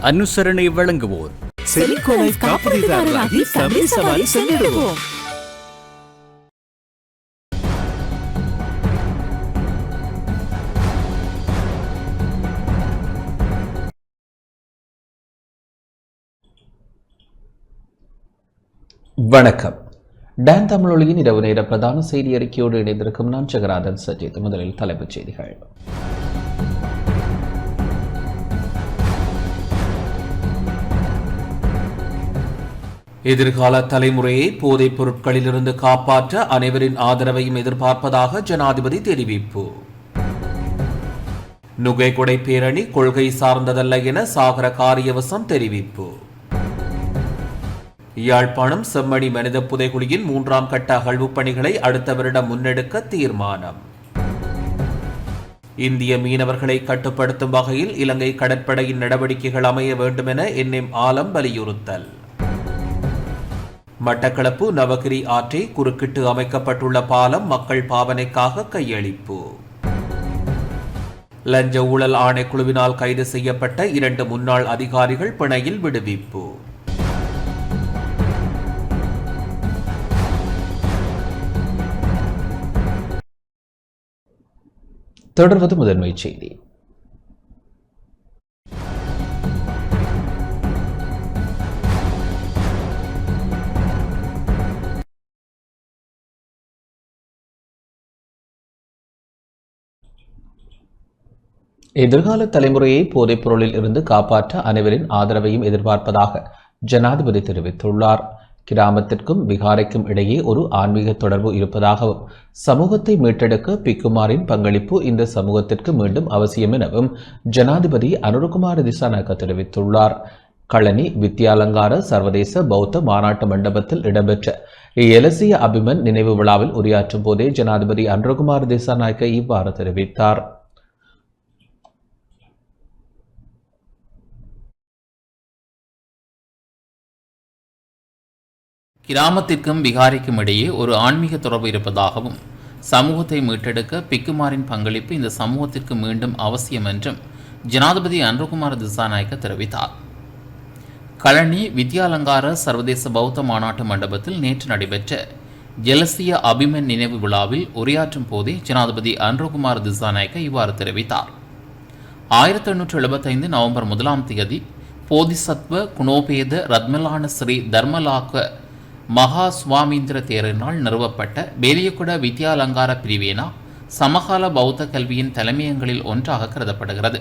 அனுசரணை வழங்குவோர் வணக்கம். டான் தமிழொலியின் இரவு நேர பிரதான செய்தி அறிக்கையோடு இணைந்திருக்கும் நான் ஜெகநாதன் சஜித். முதலில் தலைப்புச் செய்திகள். எதிர்கால தலைமுறையை போதைப் பொருட்களிலிருந்து காப்பாற்ற அனைவரின் ஆதரவையும் எதிர்பார்ப்பதாக ஜனாதிபதி தெரிவிப்பு. நுகைகொடை பேரணி கொள்கை சார்ந்ததல்ல என சாகர காரியவசம் தெரிவிப்பு. யாழ்ப்பாணம் செம்மணி மனித புதைகுழியின் 3ஆம் கட்ட அகழ்வுப் பணிகளை அடுத்த வருடம் முன்னெடுக்க தீர்மானம். இந்திய மீனவர்களை கட்டுப்படுத்தும் வகையில் இலங்கை கடற்படையின் நடவடிக்கைகள் அமைய வேண்டும் என என்.எம். ஆலம் வலியுறுத்தல். மட்டக்களப்பு நவகிரி ஆற்றை குறுக்கிட்டு அமைக்கப்பட்டுள்ள பாலம் மக்கள் பாவனைக்காக கையளிப்பு. லஞ்ச ஊழல் ஆணைக்குழுவினால் கைது செய்யப்பட்ட 2 முன்னாள் அதிகாரிகள் பிணையில் விடுவிப்பு. தொடர்வது முதன்மை செய்தி. எதிர்கால தலைமுறையை போதைப் பொருளில் இருந்து காப்பாற்ற அனைவரின் ஆதரவையும் எதிர்பார்ப்பதாக ஜனாதிபதி தெரிவித்துள்ளார். கிராமத்திற்கும் விகாரைக்கும் இடையே ஒரு ஆன்மீக தொடர்பு இருப்பதாகவும் சமூகத்தை மீட்டெடுக்க பிக்குமாரின் பங்களிப்பு இந்த சமூகத்திற்கு மீண்டும் அவசியம் எனவும் ஜனாதிபதி அனுரகுமார திசாநாயக்க தெரிவித்துள்ளார். களனி வித்யாலங்கார சர்வதேச பௌத்த மாநாட்டு மண்டபத்தில் இடம்பெற்ற எலசிய அபிமன் நினைவு விழாவில் உரையாற்றும் போதே ஜனாதிபதி அனுரகுமார திசாநாயக்க இவ்வாறு தெரிவித்தார். கிராமத்திற்கும் விகாரிக்கும் இடையே ஒரு ஆன்மீக தொடர்பு இருப்பதாகவும் சமூகத்தை மீட்டெடுக்க பிக்குமாரின் பங்களிப்பு இந்த சமூகத்திற்கு மீண்டும் அவசியம் என்றும் ஜனாதிபதி அனுரகுமார திசாநாயக்க தெரிவித்தார். களனி வித்யாலங்கார சர்வதேச பௌத்த மாநாட்டு மண்டபத்தில் நேற்று நடைபெற்ற ஜலசிய அபிமன் நினைவு விழாவில் உரையாற்றும் போதே ஜனாதிபதி அனுரகுமார திசாநாயக்க இவ்வாறு தெரிவித்தார். 1875 நவம்பர் 1ஆம் தேதி போதிசத்வ குணோபேத ரத்மலான ஸ்ரீ தர்மலாக்க மகா சுவாமீந்திர தேரனால் நிறுவப்பட்ட பேலியகுட வித்யாலங்கார பிரிவேனா சமகால பௌத்த கல்வியின் தலைமையங்களில் ஒன்றாக கருதப்படுகிறது.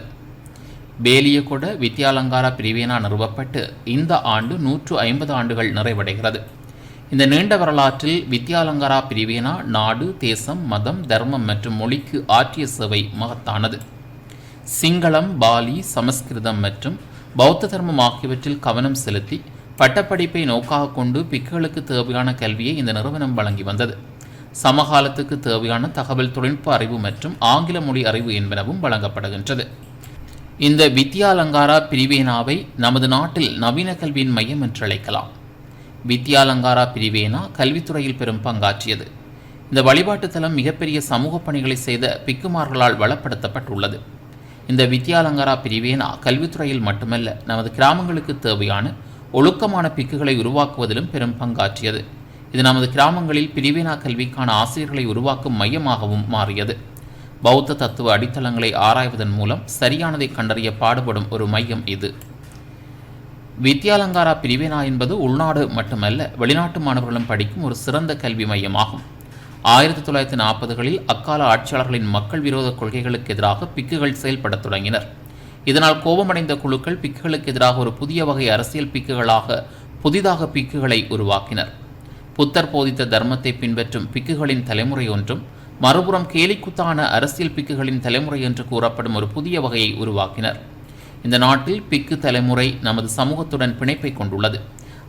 பேலியகுட வித்யாலங்கார பிரிவேனா நிறுவப்பட்டு இந்த ஆண்டு 150 ஆண்டுகள் நிறைவடைகிறது. இந்த நீண்ட வரலாற்றில் வித்யாலங்காரா பிரிவேனா நாடு, தேசம், மதம், தர்மம் மற்றும் மொழிக்கு ஆற்றிய சேவை மகத்தானது. சிங்களம், பாலி, சமஸ்கிருதம் மற்றும் பௌத்த தர்மம் ஆகியவற்றில் கவனம் செலுத்தி பட்டப்படிப்பை நோக்காக கொண்டு பிக்குகளுக்கு தேவையான கல்வியை இந்த நிறுவனம் வழங்கி வந்தது. சமகாலத்துக்கு தேவையான தகவல் தொழில்நுட்ப அறிவு மற்றும் ஆங்கில மொழி அறிவு என்பனவும் வழங்கப்படுகின்றது. இந்த வித்யாலங்காரா பிரிவேனாவை நமது நாட்டில் நவீன கல்வியின் மையம் என்று அழைக்கலாம். வித்யாலங்காரா பிரிவேனா கல்வித்துறையில் பெரும் பங்காற்றியது. இந்த வழிபாட்டு தலம் மிகப்பெரிய சமூக பணிகளை செய்த பிக்குமார்களால் வளப்படுத்தப்பட்டுள்ளது. இந்த வித்யாலங்காரா பிரிவேனா கல்வித்துறையில் மட்டுமல்ல, நமது கிராமங்களுக்கு தேவையான ஒழுக்கமான பிக்குகளை உருவாக்குவதிலும் பெரும் பங்காற்றியது. இது நமது கிராமங்களில் பிரிவேனா கல்விக்கான ஆசிரியர்களை உருவாக்கும் மையமாகவும் மாறியது. பௌத்த தத்துவ அடித்தளங்களை ஆராய்வதன் மூலம் சரியானதை கண்டறிய பாடுபடும் ஒரு மையம் இது. வித்யாலங்காரா பிரிவேனா என்பது உள்நாடு மட்டுமல்ல, வெளிநாட்டு மாணவர்களும் படிக்கும் ஒரு சிறந்த கல்வி மையமாகும். 1940களில் அக்கால ஆட்சியாளர்களின் மக்கள் விரோத கொள்கைகளுக்கு எதிராக பிக்குகள் செயல்படத் தொடங்கினர். இதனால் கோபமடைந்த குழுக்கள் பிக்குகளுக்கு எதிராக ஒரு புதிய வகை அரசியல் பிக்குகளாக புதிதாக பிக்குகளை உருவாக்கினர். புத்தர் போதித்த தர்மத்தை பின்பற்றும் பிக்குகளின் தலைமுறை ஒன்றும், மறுபுறம் கேலிக்குத்தான அரசியல் பிக்குகளின் தலைமுறை என்று கூறப்படும் ஒரு புதிய வகையை உருவாக்கினர். இந்த நாட்டில் பிக்கு தலைமுறை நமது சமூகத்துடன் பிணைப்பை கொண்டுள்ளது.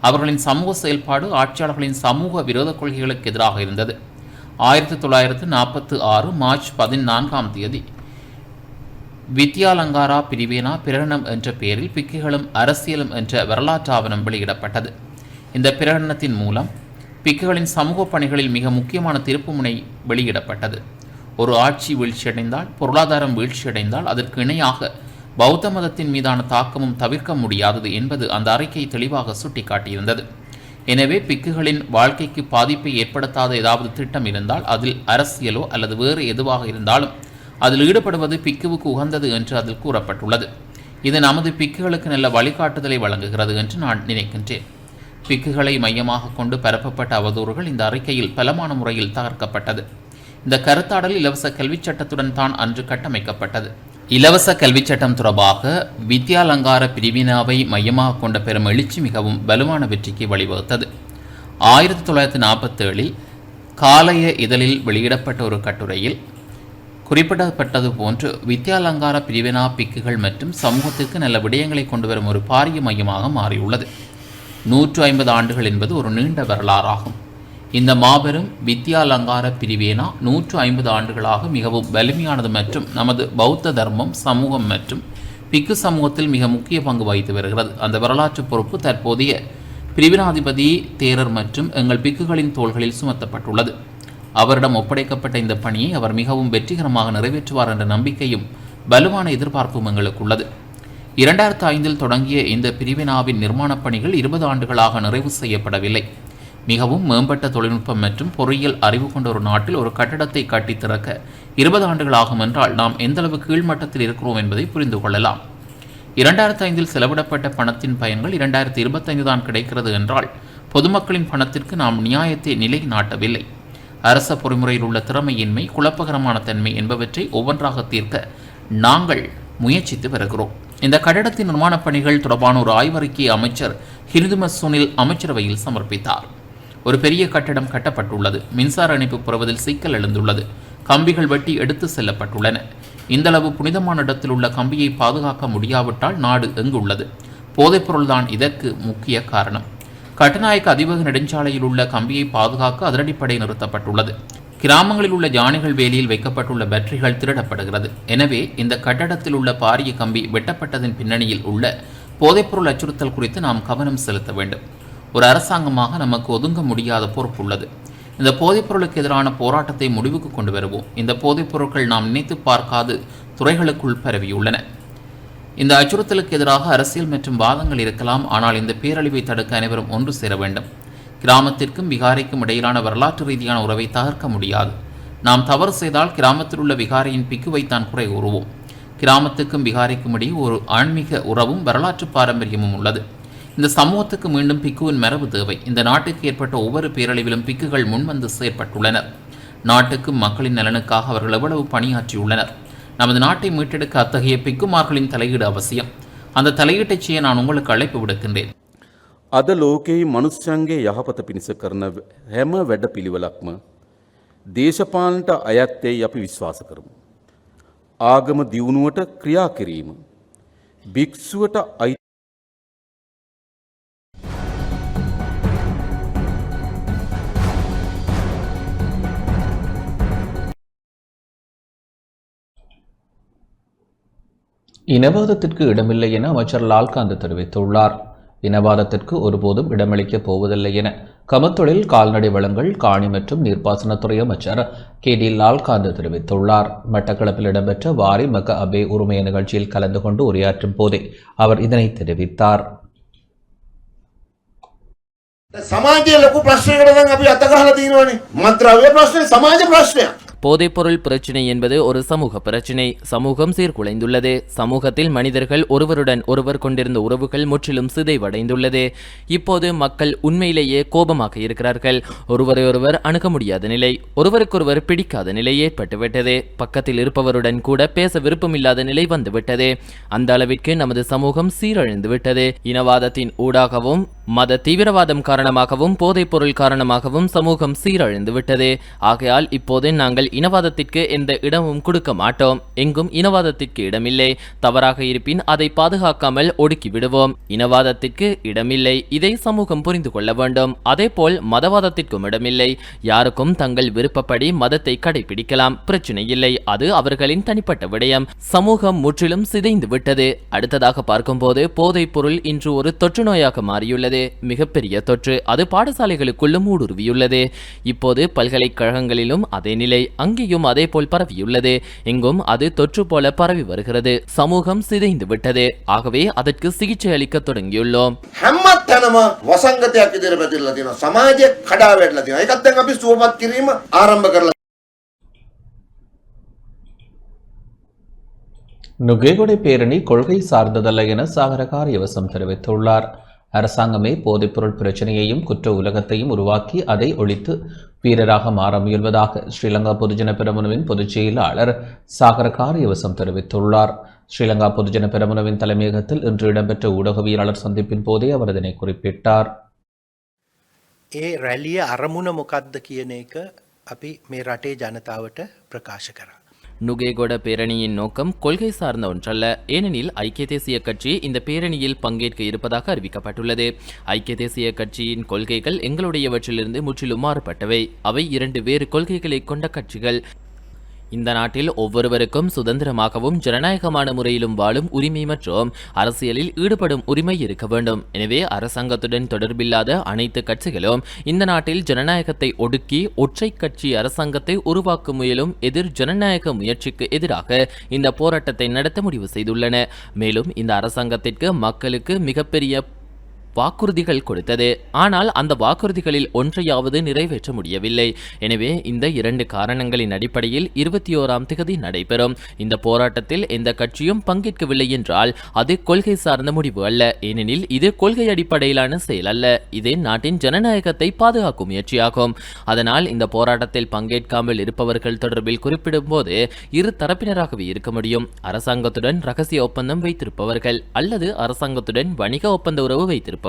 அவர்களின் சமூக செயல்பாடு ஆட்சியாளர்களின் சமூக விரோத கொள்கைகளுக்கு எதிராக இருந்தது. 1946 மார்ச் 14ஆம் தேதி வித்யாலங்காரா பிரிவேனா பிரகடனம் என்ற பெயரில் பிக்குகளும் அரசியலும் என்ற வரலாற்று ஆவணம் வெளியிடப்பட்டது. இந்த பிரகடனத்தின் மூலம் பிக்குகளின் சமூக பணிகளில் மிக முக்கியமான திருப்புமுனை வெளியிடப்பட்டது. ஒரு ஆட்சி வீழ்ச்சியடைந்தால், பொருளாதாரம் வீழ்ச்சியடைந்தால் அதற்கு இணையாக பௌத்த மதத்தின் மீதான தாக்கமும் தவிர்க்க முடியாதது என்பது அந்த அறிக்கை தெளிவாக சுட்டிக்காட்டியிருந்தது. எனவே பிக்குகளின் வாழ்க்கைக்கு பாதிப்பை ஏற்படுத்தாத ஏதாவது திட்டம் இருந்தால், அதில் அரசியலோ அல்லது வேறு எதுவாக இருந்தாலும் அதில் ஈடுபடுவது பிக்குவுக்கு உகந்தது என்று அதில் கூறப்பட்டுள்ளது. இது நமது பிக்குகளுக்கு நல்ல வழிகாட்டுதலை வழங்குகிறது என்று நான் நினைக்கின்றேன். பிக்குகளை மையமாக கொண்டு பரப்பப்பட்ட அவதூறுகள் இந்த அறிக்கையில் பலமான முறையில் தகர்க்கப்பட்டது. இந்த கருத்தாடல் இலவச கல்விச் சட்டத்துடன் தான் அன்று கட்டமைக்கப்பட்டது. இலவச கல்விச் சட்டம் தொடர்பாக வித்யாலங்கார பிரிவினாவை மையமாக கொண்ட பெரும் எழுச்சி மிகவும் வலுவான வெற்றிக்கு வழிவகுத்தது. 1947 காலைய இதழில் வெளியிடப்பட்ட ஒரு கட்டுரையில் குறிப்பிடப்பட்டது போன்று வித்யாலங்கார பிரிவினா பிக்குகள் மற்றும் சமூகத்திற்கு நல்ல விடயங்களை கொண்டு வரும் ஒரு பாரிய மையமாக மாறியுள்ளது. 150 ஆண்டுகள் என்பது ஒரு நீண்ட வரலாறாகும். இந்த மாபெரும் வித்யாலங்கார பிரிவினா 150 ஆண்டுகளாக மிகவும் வலிமையானது மற்றும் நமது பௌத்த தர்மம், சமூகம் மற்றும் பிக்கு சமூகத்தில் மிக முக்கிய பங்கு வகித்து வருகிறது. அந்த வரலாற்று பொறுப்பு தற்போதைய பிரிவினாதிபதி தேரர் மற்றும் எங்கள் பிக்குகளின் தோள்களில் சுமத்தப்பட்டுள்ளது. அவரிடம் ஒப்படைக்கப்பட்ட இந்த பணியை அவர் மிகவும் வெற்றிகரமாக நிறைவேற்றுவார் என்ற நம்பிக்கையும் வலுவான எதிர்பார்ப்பும் எங்களுக்கு உள்ளது. 2005 தொடங்கிய இந்த பிரிவினாவின் நிர்மாணப் பணிகள் 20 ஆண்டுகளாக நிறைவு செய்யப்படவில்லை. மிகவும் மேம்பட்ட தொழில்நுட்பம் மற்றும் பொறியியல் அறிவு கொண்ட ஒரு நாட்டில் ஒரு கட்டடத்தை கட்டி திறக்க 20 ஆண்டுகள் ஆகும் என்றால் நாம் எந்தளவு கீழ்மட்டத்தில் இருக்கிறோம் என்பதை புரிந்து கொள்ளலாம். 2005 செலவிடப்பட்ட பணத்தின் பயன்கள் 2025 தான் கிடைக்கிறது என்றால் பொதுமக்களின் பணத்திற்கு நாம் நியாயத்தை நிலைநாட்டவில்லை. அரச பொறிமுறையில் உள்ள திறமையின்மை, குழப்பகரமான தன்மை என்பவற்றை ஒவ்வொன்றாக தீர்க்க நாங்கள் முயற்சித்து வருகிறோம். இந்த கட்டடத்தின் நிர்மாணப் பணிகள் தொடர்பான ஒரு ஆய்வறிக்கையை அமைச்சர் ஹிருதும சுனில் அமைச்சரவையில் சமர்ப்பித்தார். ஒரு பெரிய கட்டடம் கட்டப்பட்டுள்ளது. மின்சார இணைப்பு பெறுவதில் சிக்கல் எழுந்துள்ளது. கம்பிகள் வெட்டி எடுத்து செல்லப்பட்டுள்ளன. இந்தளவு புனிதமான இடத்தில் உள்ள கம்பியை பாதுகாக்க முடியாவிட்டால் நாடு எங்குள்ளது? போதைப்பொருள்தான் இதற்கு முக்கிய காரணம். கட்டுநாயக்க அதிவேக நெடுஞ்சாலையில் உள்ள கம்பியை பாதுகாக்க அதிரடிப்படை நிறுத்தப்பட்டுள்ளது. கிராமங்களில் உள்ள யானைகள் வேலியில் வைக்கப்பட்டுள்ள பேட்டரிகள் திருடப்படுகிறது. எனவே இந்த கட்டடத்தில் உள்ள பாரிய கம்பி வெட்டப்பட்டதன் பின்னணியில் உள்ள போதைப்பொருள் அச்சுறுத்தல் குறித்து நாம் கவனம் செலுத்த வேண்டும். ஒரு அரசாங்கமாக நமக்கு ஒதுங்க முடியாத பொறுப்பு உள்ளது. இந்த போதைப்பொருளுக்கு எதிரான போராட்டத்தை முடிவுக்கு கொண்டு வருவோம். இந்த போதைப்பொருட்கள் நாம் நினைத்து பார்க்காத துறைகளுக்குள் பரவியுள்ளன. இந்த அச்சுறுத்தலுக்கு எதிராக அரசியல் மற்றும் வாதங்கள் இருக்கலாம். ஆனால் இந்த பேரழிவை தடுக்க அனைவரும் ஒன்று சேர வேண்டும். கிராமத்திற்கும் விகாரைக்கும் இடையிலான வரலாற்று ரீதியான உறவை தகர்க்க முடியாது. நாம் தவறு செய்தால் கிராமத்தில் உள்ள விகாரையின் பிக்குவைத்தான் குறை கூறுவோம். கிராமத்துக்கும் விகாரைக்கும் இடையே ஒரு ஆன்மீக உறவும் வரலாற்று பாரம்பரியமும் உள்ளது. இந்த சமூகத்துக்கு மீண்டும் பிக்குவின் மரபு தேவை. இந்த நாட்டுக்கு ஏற்பட்ட ஒவ்வொரு பேரழிவிலும் பிக்குகள் முன்வந்து செயற்பட்டுள்ளனர். நாட்டுக்கும் மக்களின் நலனுக்காக அவர்கள் எவ்வளவு பணியாற்றியுள்ளனர். நமது நாட்டை மீட்டெடுக்க அத்தகைய பிக்குமார்களின் தலையீடு அவசியம். அந்த தலையீட்டை செய்ய நான் உங்களுக்கு அழைப்பு விடுக்கின்றேன். අද ලෝකෙහි මනුෂ්‍යයන්ගේ යහපත පිණිස කරන හැම වැඩ පිළිවෙලක්ම දේශපාලනට අයත් යයි අපි විශ්වාස කරමු. ආගම දියුණුවට ක්‍රියා කිරීම භික්ෂුවට අයි இனவாதத்திற்கு இடமில்லை என அமைச்சர் லால்காந்த் தெரிவித்துள்ளார். இனவாதத்திற்கு ஒருபோதும் இடமளிக்கப் போவதில்லை என கமத்தொழில், கால்நடை வளங்கள், காணி மற்றும் நீர்ப்பாசனத்துறை அமைச்சர் KD லால்காந்த் தெரிவித்துள்ளார். மட்டக்களப்பில் இடம்பெற்ற வாரி மக அபே உரிமை நிகழ்ச்சியில் கலந்து கொண்டு உரையாற்றும் போதே அவர் இதனை தெரிவித்தார். සමාජයේ ලොකු ප්‍රශ්නයකට දැන් අපි අත ගහලා තියෙනවානේ. මත්ද්‍රව්‍ය ප්‍රශ්නේ සමාජ ප්‍රශ්නයක්. போதைப்பொருள் பிரச்சினை என்பது ஒரு சமூக பிரச்சினை. சமூகம் சீர்குலைந்துள்ளது. சமூகத்தில் மனிதர்கள் ஒருவருடன் ஒருவர் கொண்டிருந்த உறவுகள் முற்றிலும் சிதைவடைந்துள்ளது. இப்போது மக்கள் உண்மையிலேயே கோபமாக இருக்கிறார்கள். ஒருவரையொருவர் அணுக முடியாத நிலை, ஒருவருக்கொருவர் பிடிக்காத நிலை ஏற்பட்டுவிட்டது. பக்கத்தில் இருப்பவருடன் கூட பேச விருப்பமில்லாத நிலை வந்துவிட்டது. அந்த அளவிற்கு நமது சமூகம் சீரழிந்து விட்டது. இனவாதத்தின் ஊடாகவும் மத தீவிரவாதம் காரணமாகவும் போதைப்பொருள் காரணமாகவும் சமூகம் சீரழிந்து விட்டது. ஆகையால் இப்போது நாங்கள் இனவாதத்திற்கு எந்த இடமும் கொடுக்க மாட்டோம். எங்கும் இனவாதத்திற்கு இடமில்லை. தவறாக இருப்பின் அதை பாதுகாக்காமல் ஒடுக்கி விடுவோம். இனவாதத்திற்கு இடமில்லை. இதை சமூகம் புரிந்து கொள்ள வேண்டும். அதேபோல் மதவாதத்திற்கும் இடமில்லை. யாருக்கும் தங்கள் விருப்பப்படி மதத்தை கடைபிடிக்கலாம், பிரச்சனை இல்லை. அது அவர்களின் தனிப்பட்ட விடயம். சமூகம் முற்றிலும் சிதைந்து விட்டது. அடுத்ததாக பார்க்கும்போது போதைப் பொருள் இன்று ஒரு தொற்று நோயாக மாறியுள்ளது. பரவியுள்ளது. மிகப்பெரிய தொற்று அது பாடசாலைகளுக்குள்ளும் ஊடுருவியுள்ளது. இப்போது பல்கலைக்கழகங்களிலும் அதே நிலை, அங்கேயும் அதே போல் பரவியுள்ளது. எங்கும் அது தொற்று போல பரவி வருகிறது. சமூகம் சிதைந்து விட்டது. ஆகவே அதற்கு சிகிச்சை அளிக்க தொடங்கியுள்ளோம். හැම තැනම වසංගතයක් ඉදිරියට පැතිරලා තියෙනවා. සමාජය කඩා වැටලා තියෙනවා. ඒකත් දැන් අපි සුවපත් කිරීම ආරම්භ කරලා நுகேகொடை பேரணி கொள்கை சார்ந்ததல்ல என சாகர காரியவசம் தெரிவித்துள்ளார். அரசாங்கமே போதைப்பொருள் பிரச்சனையையும் குற்ற உலகத்தையும் உருவாக்கி அதை ஒழித்து வீரராக மாற முயல்வதாக ஸ்ரீலங்கா பொதுஜன பெரமுனவின் பொதுச் செயலாளர் சாகர காரியவசம் தெரிவித்துள்ளார். ஸ்ரீலங்கா பொதுஜன பெரமுனவின் தலைமையகத்தில் இன்று இடம்பெற்ற ஊடகவியலாளர் சந்திப்பின் போதே அவர் இதனை குறிப்பிட்டார். ඒ රැලිය අරමුණ මොකක්ද කියන එක අපි මේ රටේ ජනතාවට ප්‍රකාශ කරා. நுகேகொட பேரணியின் நோக்கம் கொள்கை சார்ந்த ஒன்றல்ல. ஏனெனில் ஐக்கிய தேசிய கட்சி இந்த பேரணியில் பங்கேற்க இருப்பதாக அறிவிக்கப்பட்டுள்ளது. ஐக்கிய தேசிய கட்சியின் கொள்கைகள் எங்களுடையவற்றிலிருந்து முற்றிலும் மாறுபட்டவை. அவை 2 வேறு கொள்கைகளை கொண்ட கட்சிகள். இந்த நாட்டில் ஒவ்வொருவருக்கும் சுதந்திரமாகவும் ஜனநாயகமான முறையிலும் வாழும் உரிமை மற்றும் அரசியலில் ஈடுபடும் உரிமை இருக்க வேண்டும். எனவே அரசாங்கத்துடன் தொடர்பில்லாத அனைத்து கட்சிகளும் இந்த நாட்டில் ஜனநாயகத்தை ஒடுக்கி ஒற்றை கட்சி அரசாங்கத்தை உருவாக்கும் முயலும் எதிர் ஜனநாயக முயற்சிக்கு எதிராக இந்த போராட்டத்தை நடத்த முடிவு செய்துள்ளன. மேலும் இந்த அரசாங்கத்திற்கு மக்களுக்கு மிகப்பெரிய வாக்குறுதிகள் கொடுத்தது. ஆனால் அந்த வாக்குறுதிகளில் ஒன்றையாவது நிறைவேற்ற முடியவில்லை. எனவே இந்த 2 காரணங்களின் அடிப்படையில் 21ஆம் தேதி நடைபெறும் இந்த போராட்டத்தில் எந்த கட்சியும் பங்கேற்கவில்லை என்றால் அது கொள்கை சார்ந்த முடிவு அல்ல. ஏனெனில் இது கொள்கை அடிப்படையிலான செயல் அல்ல. இது நாட்டின் ஜனநாயகத்தை பாதுகாக்கும் முயற்சியாகும். அதனால் இந்த போராட்டத்தில் பங்கேற்காமல் இருப்பவர்கள் தொடர்பில் குறிப்பிடும் போது 2 தரப்பினராகவே இருக்க முடியும். அரசாங்கத்துடன் ரகசிய ஒப்பந்தம் வைத்திருப்பவர்கள் அல்லது அரசாங்கத்துடன் வணிக ஒப்பந்த உறவு வைத்திருப்பவர்கள்.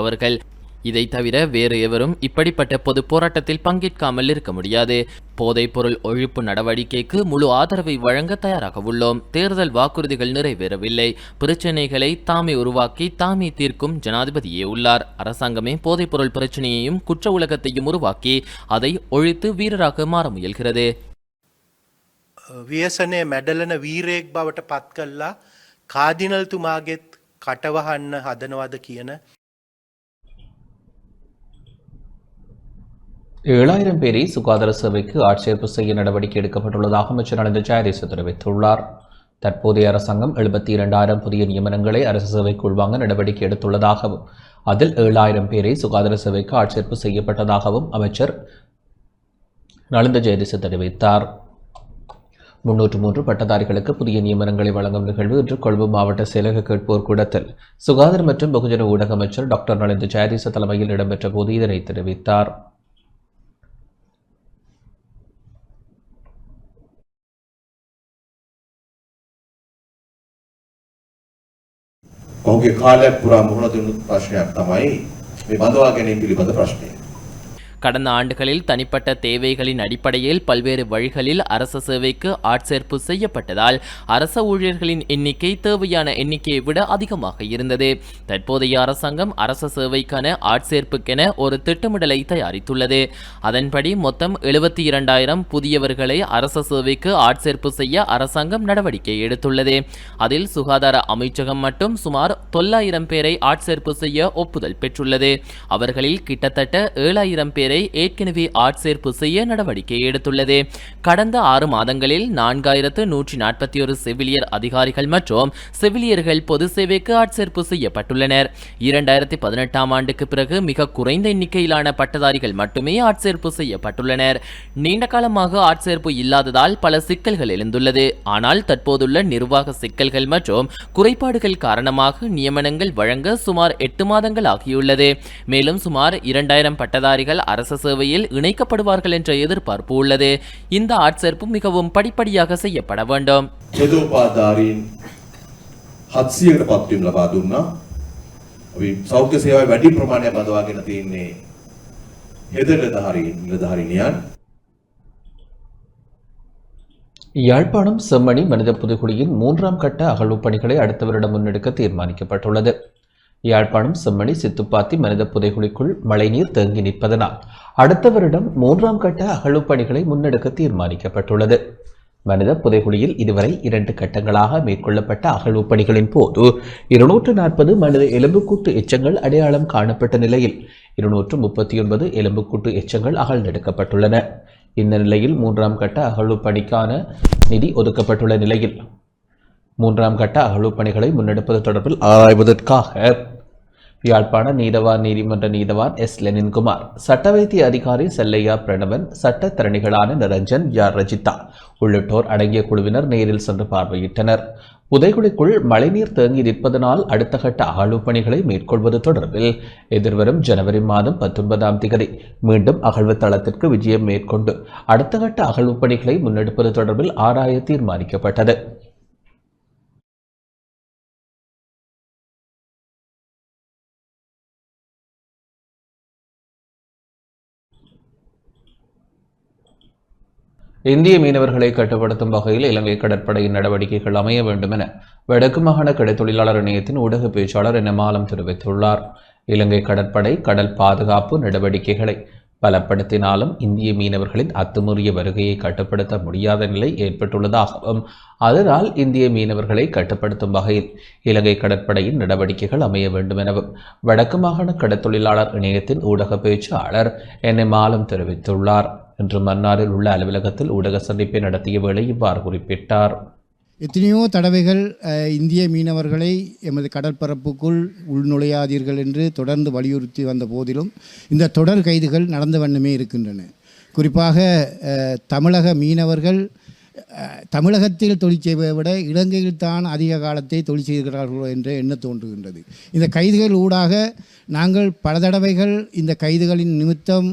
இதை தவிர வேறு எவரும் இப்படிப்பட்ட பொது போராட்டத்தில் பங்கேற்காமல் இருக்க முடியாது. போதைப்பொருள் ஒழிப்பு நடவடிக்கைக்கு முழு ஆதரவை வழங்க தயாராக உள்ளோம். தேர்தல் வாக்குறுதிகள் நிறைவேறவில்லை. பிரச்சினைகளை தாமே உருவாக்கி தாமே தீர்க்கும் ஜனாதிபதியே உள்ளார். அரசாங்கமே போதைப்பொருள் பிரச்சனையையும் குற்ற உலகத்தையும் உருவாக்கி அதை ஒழித்து வீரராக மாற முயல்கிறது. ව්‍යසනය මැඩලන වීරයෙක් බවට පත් කල්ලා කාදිනල්තුමාගෙත් කටවහන්න හදනවද කියන 7000 பேரை சுகாதார சேவைக்கு ஆட்சேர்ப்பு செய்ய நடவடிக்கை எடுக்கப்பட்டுள்ளதாக அமைச்சர் நலிந்த ஜெயதீச தெரிவித்துள்ளார். தற்போதைய அரசாங்கம் 72,000 புதிய நியமனங்களை அரசு சேவைக்கு உள்வாங்க நடவடிக்கை எடுத்துள்ளதாகவும் அதில் 7000 பேரை சுகாதார சேவைக்கு ஆட்சேர்ப்பு செய்யப்பட்டதாகவும் அமைச்சர் நலிந்த ஜெயதீச தெரிவித்தார். 303 பட்டதாரிகளுக்கு புதிய நியமனங்களை வழங்கும் நிகழ்வு இன்று கொழும்பு மாவட்ட செயலக கேட்போர் கூடத்தில் சுகாதார மற்றும் பகுஜன ஊடக அமைச்சர் டாக்டர் நலிந்த ஜெயதீச தலைமையில் இடம்பெற்ற போது இதனை தெரிவித்தார். ඔහුගේ කාලයක් පුරා මුහුණ දුන්නු ප්‍රශ්නයක් තමයි මේ බඳවා ගැනීම පිළිබඳ ප්‍රශ්නය. கடந்த ஆண்டுகளில் தனிப்பட்ட தேவைகளின் அடிப்படையில் பல்வேறு வழிகளில் அரச சேவைக்கு ஆட்சேர்ப்பு செய்யப்பட்டதால் அரச ஊழியர்களின் எண்ணிக்கை தேவையான எண்ணிக்கையை விட அதிகமாக இருந்தது. தற்போதைய அரசாங்கம் அரச சேவைக்கான ஆட்சேர்ப்புக்கென ஒரு திட்டமிடலை தயாரித்துள்ளது. அதன்படி மொத்தம் 72,000 புதியவர்களை அரச சேவைக்கு ஆட்சேர்ப்பு செய்ய அரசாங்கம் நடவடிக்கை எடுத்துள்ளது. அதில் சுகாதார அமைச்சகம் மட்டும் சுமார் 9,000 பேரை ஆட்சேர்ப்பு செய்ய ஒப்புதல் பெற்றுள்ளது. அவர்களில் கிட்டத்தட்ட 7,000 பேரை ஏற்கனவே ஆட்சேர்ப்பு செய்ய நடவடிக்கை எடுத்துள்ளது. கடந்த 6 மாதங்களில் 4,141 செவிலியர் அதிகாரிகள் மற்றும் செவிலியர்கள் பொது சேவைக்கு ஆட்சேர்ப்பு செய்யப்பட்டுள்ளனர். 2018ஆம் ஆண்டுக்கு பிறகு மிக குறைந்த எண்ணிக்கையிலான பட்டதாரிகள் மட்டுமே ஆட்சேர்ப்பு செய்யப்பட்டுள்ளனர். நீண்ட காலமாக ஆட்சேர்ப்பு இல்லாததால் பல சிக்கல்கள் எழுந்துள்ளது. ஆனால் தற்போதுள்ள நிர்வாக சிக்கல்கள் மற்றும் குறைபாடுகள் காரணமாக நியமனங்கள் வழங்க சுமார் 8 மாதங்கள் ஆகியுள்ளது. மேலும் சுமார் 2,000 பட்டதாரிகள் அரச சேவையில் இணைக்கப்படுவார்கள் என்ற எதிர்பார்ப்பு உள்ளது. இந்த ஆட்சேர்ப்பு மிகவும் படிப்படியாக செய்யப்பட வேண்டும். චෙදෝපාධාරීන් 700කට පත්වීම ලබා දුන්නා. අපි සෞඛ්‍ය සේවාවේ වැඩි ප්‍රමාණයක් බඳවාගෙන තියෙන්නේ හෙද නිලධාරීනියන්. யாழ்ப்பாணம் செம்மணி மனித புதுக்குடியின் 3ஆம் கட்ட அகழ்வு பணிகளை அடுத்த வருடம் முன்னெடுக்க தீர்மானிக்கப்பட்டுள்ளது. யாழ்ப்பாணம் செம்மணி சித்துப்பாத்தி மனித புதைகுழிக்குள் மழைநீர் தேங்கி நிற்பதனால் அடுத்த வருடம் 3ஆம் கட்ட அகழ்வு பணிகளை முன்னெடுக்க தீர்மானிக்கப்பட்டுள்ளது. மனித புதைகுழியில் இதுவரை 2 கட்டங்களாக மேற்கொள்ளப்பட்ட அகழ்வு பணிகளின் போது 240 மனித எலும்புக்கூட்டு எச்சங்கள் அடையாளம் காணப்பட்ட நிலையில் 239 எலும்புக்கூட்டு எச்சங்கள் அகழ்ந்தெடுக்கப்பட்டுள்ளன. இந்த நிலையில் 3ஆம் கட்ட அகழ்வு பணிக்கான நிதி ஒதுக்கப்பட்டுள்ள நிலையில் 3ஆம் கட்ட அகழ்வு பணிகளை முன்னெடுப்பது தொடர்பில் ஆராய்வதற்காக யாழ்ப்பாண நீதவான் நீதிமன்ற நீதவான் எஸ் லெனின்குமார், சட்ட வைத்திய அதிகாரி செல்லையா பிரணவன், சட்டத்தரணிகளான நிரஞ்சன் ரஜிதா உள்ளிட்டோர் அடங்கிய குழுவினர் நேரில் சென்று பார்வையிட்டனர். புதைகுழிக்குள் மழைநீர் தேங்கி நிற்பதனால் அடுத்த கட்ட அகழ்வு பணிகளை மேற்கொள்வது தொடர்பில் எதிர்வரும் ஜனவரி மாதம் 19ஆம் தேதி மீண்டும் அகழ்வு தளத்திற்கு விஜயம் மேற்கொண்டு அடுத்த கட்ட அகழ்வு பணிகளை முன்னெடுப்பது தொடர்பில் ஆராய தீர்மானிக்கப்பட்டது. இந்திய மீனவர்களை கட்டுப்படுத்தும் வகையில் இலங்கை கடற்படையின் நடவடிக்கைகள் அமைய வேண்டும் என வடக்கு மாகாண கடை தொழிலாளர் இணையத்தின் ஊடக பேச்சாளர் மாலம் தெரிவித்துள்ளார். இலங்கை கடற்படை கடல் பாதுகாப்பு நடவடிக்கைகளை பலப்படுத்தினாலும் இந்திய மீனவர்களின் அத்துமீறிய வருகையை கட்டுப்படுத்த முடியாத நிலை ஏற்பட்டுள்ளதாகவும், அதனால் இந்திய மீனவர்களை கட்டுப்படுத்தும் வகையில் இலங்கை கடற்படையின் நடவடிக்கைகள் அமைய வேண்டும் எனவும் வடக்கு மாகாண கடற்தொழிலாளர் இணையத்தின் ஊடக பேச்சாளர் மாலம் தெரிவித்துள்ளார். இன்று மன்னாரில் உள்ள அலுவலகத்தில் ஊடக சந்திப்பை நடத்திய வேளை இவ்வாறு குறிப்பிட்டார். எத்தனையோ தடவைகள் இந்திய மீனவர்களை எமது கடற்பரப்புக்குள் உள்நுழையாதீர்கள் என்று தொடர்ந்து வலியுறுத்தி வந்த போதிலும் இந்த தொடர் கைதுகள் நடந்த வண்ணமே இருக்கின்றன. குறிப்பாக தமிழக மீனவர்கள் தமிழகத்தில் தொழில் செய்வதை விட இலங்கையில் தான் அதிக காலத்தை தொழில் செய்கிறார்களோ என்ற எண்ணம் தோன்றுகின்றது. இந்த கைதுகள் ஊடாக நாங்கள் பல தடவைகள் இந்த கைதுகளின் நிமித்தம்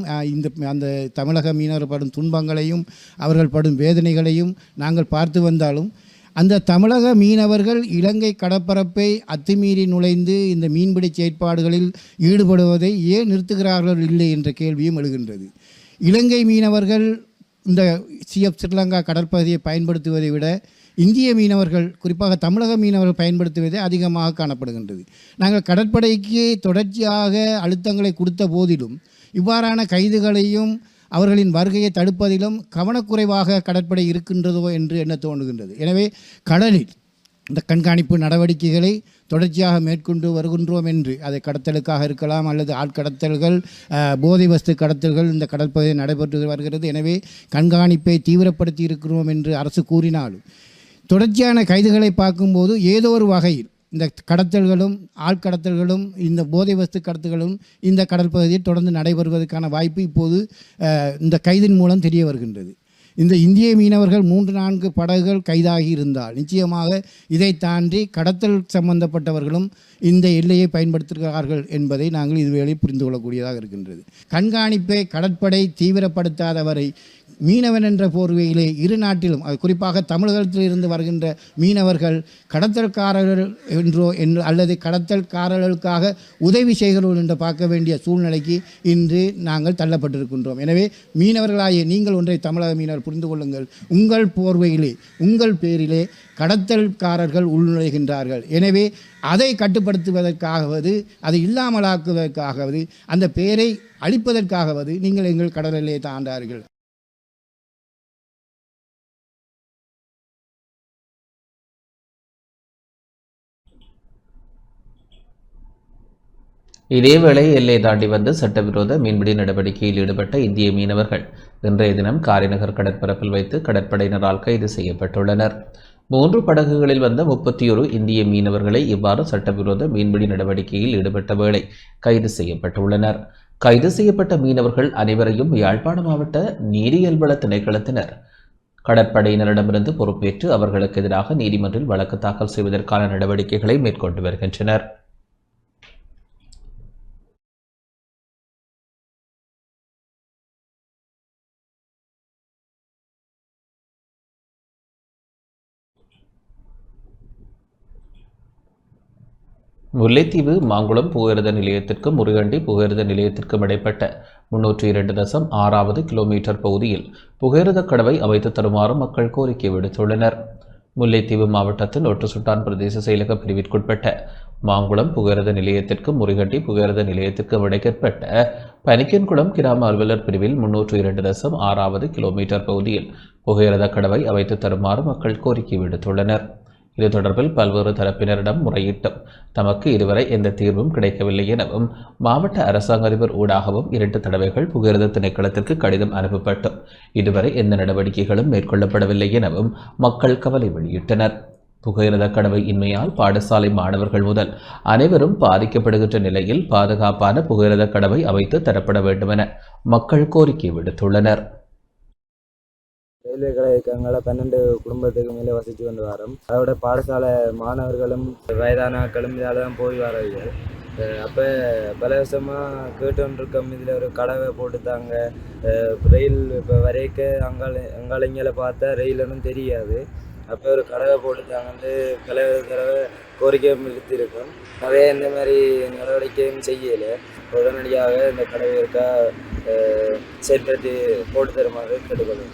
அந்த தமிழக மீனவர் படும் துன்பங்களையும் அவர்கள் படும் வேதனைகளையும் நாங்கள் பார்த்து வந்தாலும் அந்த தமிழக மீனவர்கள் இலங்கை கடற்பரப்பை அத்துமீறி நுழைந்து இந்த மீன்பிடி செயற்பாடுகளில் ஈடுபடுவதை ஏன் நிறுத்துகிறார்கள் இல்லை என்ற கேள்வியும் எழுகின்றது. இலங்கை மீனவர்கள் இந்த ஸ்ரீலங்கா கடற்பகுதியை பயன்படுத்துவதை விட இந்திய மீனவர்கள் குறிப்பாக தமிழக மீனவர்கள் பயன்படுத்துவதே அதிகமாக காணப்படுகின்றது. நாங்கள் கடற்படைக்கு தொடர்ச்சியாக அழுத்தங்களை கொடுத்த போதிலும் இவ்வாறான கைதுகளையும் அவர்களின் வருகையை தடுப்பதிலும் கவனக்குறைவாக கடற்படை இருக்கின்றதோ என்று எண்ண தோன்றுகின்றது. எனவே கடலில் இந்த கண்காணிப்பு நடவடிக்கைகளை தொடர்ச்சியாக மேற்கொண்டு வருகின்றோம் என்று, அதை கடத்தலுக்காக இருக்கலாம் அல்லது ஆட்கடத்தல்கள், போதை வஸ்து கடத்தல்கள் இந்த கடற்பகுதியில் நடைபெற்று வருகிறது. எனவே கண்காணிப்பை தீவிரப்படுத்தி இருக்கிறோம் என்று அரசு கூறினாலும் தொடர்ச்சியான கைதுகளை பார்க்கும்போது ஏதோ ஒரு வகையில் இந்த கடத்தல்களும் ஆட்கடத்தல்களும் இந்த போதை வஸ்து கடத்தல்களும் இந்த கடற்பகுதியில் தொடர்ந்து நடைபெறுவதற்கான வாய்ப்பு இப்போது இந்த கைதின் மூலம் தெரிய வருகின்றது. இந்த இந்திய மீனவர்கள் 3-4 படகுகள் கைதாகி இருந்தால் நிச்சயமாக இதை தாண்டி கடத்தல் சம்பந்தப்பட்டவர்களும் இந்த எல்லையை பயன்படுத்துகிறார்கள் என்பதை நாங்கள் இதுவேளை புரிந்து கொள்ளக்கூடியதாக இருக்கின்றது. கண்காணிப்பை கடற்படை தீவிரப்படுத்தாதவரை மீனவன் என்ற போர்வையிலே இரு நாட்டிலும் குறிப்பாக தமிழகத்தில் இருந்து வருகின்ற மீனவர்கள் கடத்தல்காரர்கள் என்றோ அல்லது கடத்தல்காரர்களுக்காக உதவி செய்கிறோம் என்று பார்க்க வேண்டிய சூழ்நிலைக்கு இன்று நாங்கள் தள்ளப்பட்டிருக்கின்றோம். எனவே மீனவர்களாகிய நீங்கள் ஒன்றை தமிழக மீனவர் புரிந்து கொள்ளுங்கள். உங்கள் போர்வையிலே உங்கள் பேரிலே கடத்தல்காரர்கள் உள்நுழைகின்றார்கள். எனவே அதை கட்டுப்படுத்துவதற்காகவது, அதை இல்லாமலாக்குவதற்காகவது, அந்த பேரை அழிப்பதற்காகவது நீங்கள் எங்கள் கடலிலே தாண்டார்கள். இதேவேளை எல்லை தாண்டி வந்து சட்டவிரோத மீன்பிடி நடவடிக்கையில் ஈடுபட்ட இந்திய மீனவர்கள் இன்றைய தினம் காரைநகர் கடற்பரப்பில் வைத்து கடற்படையினரால் கைது செய்யப்பட்டுள்ளனர். 3 படகுகளில் வந்த 31 இந்திய மீனவர்களை இவ்வாறு சட்டவிரோத மீன்பிடி நடவடிக்கையில் ஈடுபட்ட வேளை கைது செய்யப்பட்டுள்ளனர். கைது செய்யப்பட்ட மீனவர்கள் அனைவரையும் யாழ்ப்பாண மாவட்ட நீரியல்வள திணைக்களத்தினர் கடற்படையினரிடமிருந்து பொறுப்பேற்று அவர்களுக்கு எதிராக நீதிமன்றில் வழக்கு தாக்கல் செய்வதற்கான நடவடிக்கைகளை மேற்கொண்டு வருகின்றனர். முல்லைத்தீவு மாங்குளம் புகையிரத நிலையத்திற்கும் முருகண்டி புகையிரத நிலையத்திற்கும் இடைப்பட்ட 302.6 கிலோமீட்டர் பகுதியில் புகையிரத கடவை அமைத்து தருமாறு மக்கள் கோரிக்கை விடுத்துள்ளனர். முல்லைத்தீவு மாவட்டத்தின் ஒட்டுசுட்டான் பிரதேச செயலக பிரிவிற்குட்பட்ட மாங்குளம் புகையிரத நிலையத்திற்கும் முருகண்டி புகையிரத நிலையத்திற்கும் இடைப்பட்ட பனிக்கன்குளம் கிராம அலுவலர் பிரிவில் 302.6 கிலோமீட்டர் பகுதியில் புகையிரத கடவை அமைத்து தருமாறு மக்கள் கோரிக்கை விடுத்துள்ளனர். இது தொடர்பில் பல்வேறு தரப்பினரிடம் முறையிட்டும் தமக்கு இதுவரை எந்த தீர்வும் கிடைக்கவில்லை எனவும் மாவட்ட அரசாங்க அதிபர் ஊடாகவும் 2 தடவைகள் புகையிரத திணைக்களத்திற்கு கடிதம் அனுப்பப்பட்டும் இதுவரை எந்த நடவடிக்கைகளும் மேற்கொள்ளப்படவில்லை எனவும் மக்கள் கவலை வெளியிட்டனர். புகையிரத கடவை இன்மையால் பாடசாலை மாணவர்கள் முதல் அனைவரும் பாதிக்கப்படுகின்ற நிலையில் பாதுகாப்பான புகையிரத கடவை அமைத்து தரப்பட வேண்டும் என மக்கள் கோரிக்கை விடுத்துள்ளனர். ரயில்வே கடைக்காங்கள 12 குடும்பத்துக்கு மேலே வசித்து வந்து வரோம். அதோட பாடசாலை மாணவர்களும் வயதானாக்களும் இதால் தான் போய் வரவர்கள். அப்போ பல வருஷமாக கேட்டுருக்கோம், இதில் ஒரு கடவை போட்டுத்தாங்க. ரயில் இப்போ வரைக்க அங்காளைங்களை பார்த்தா ரயில் ஒன்றும் தெரியாது. அப்போ ஒரு கடவை போட்டுத்தாங்க பல தடவை கோரிக்கை விடுத்திருக்கோம். நிறைய இந்த மாதிரி நடவடிக்கையும் செய்யலை. உடனடியாக இந்த கடவை இருக்கா செயற்படுத்தி போட்டு தருமாறு கேட்டுக்கொள்ளும்.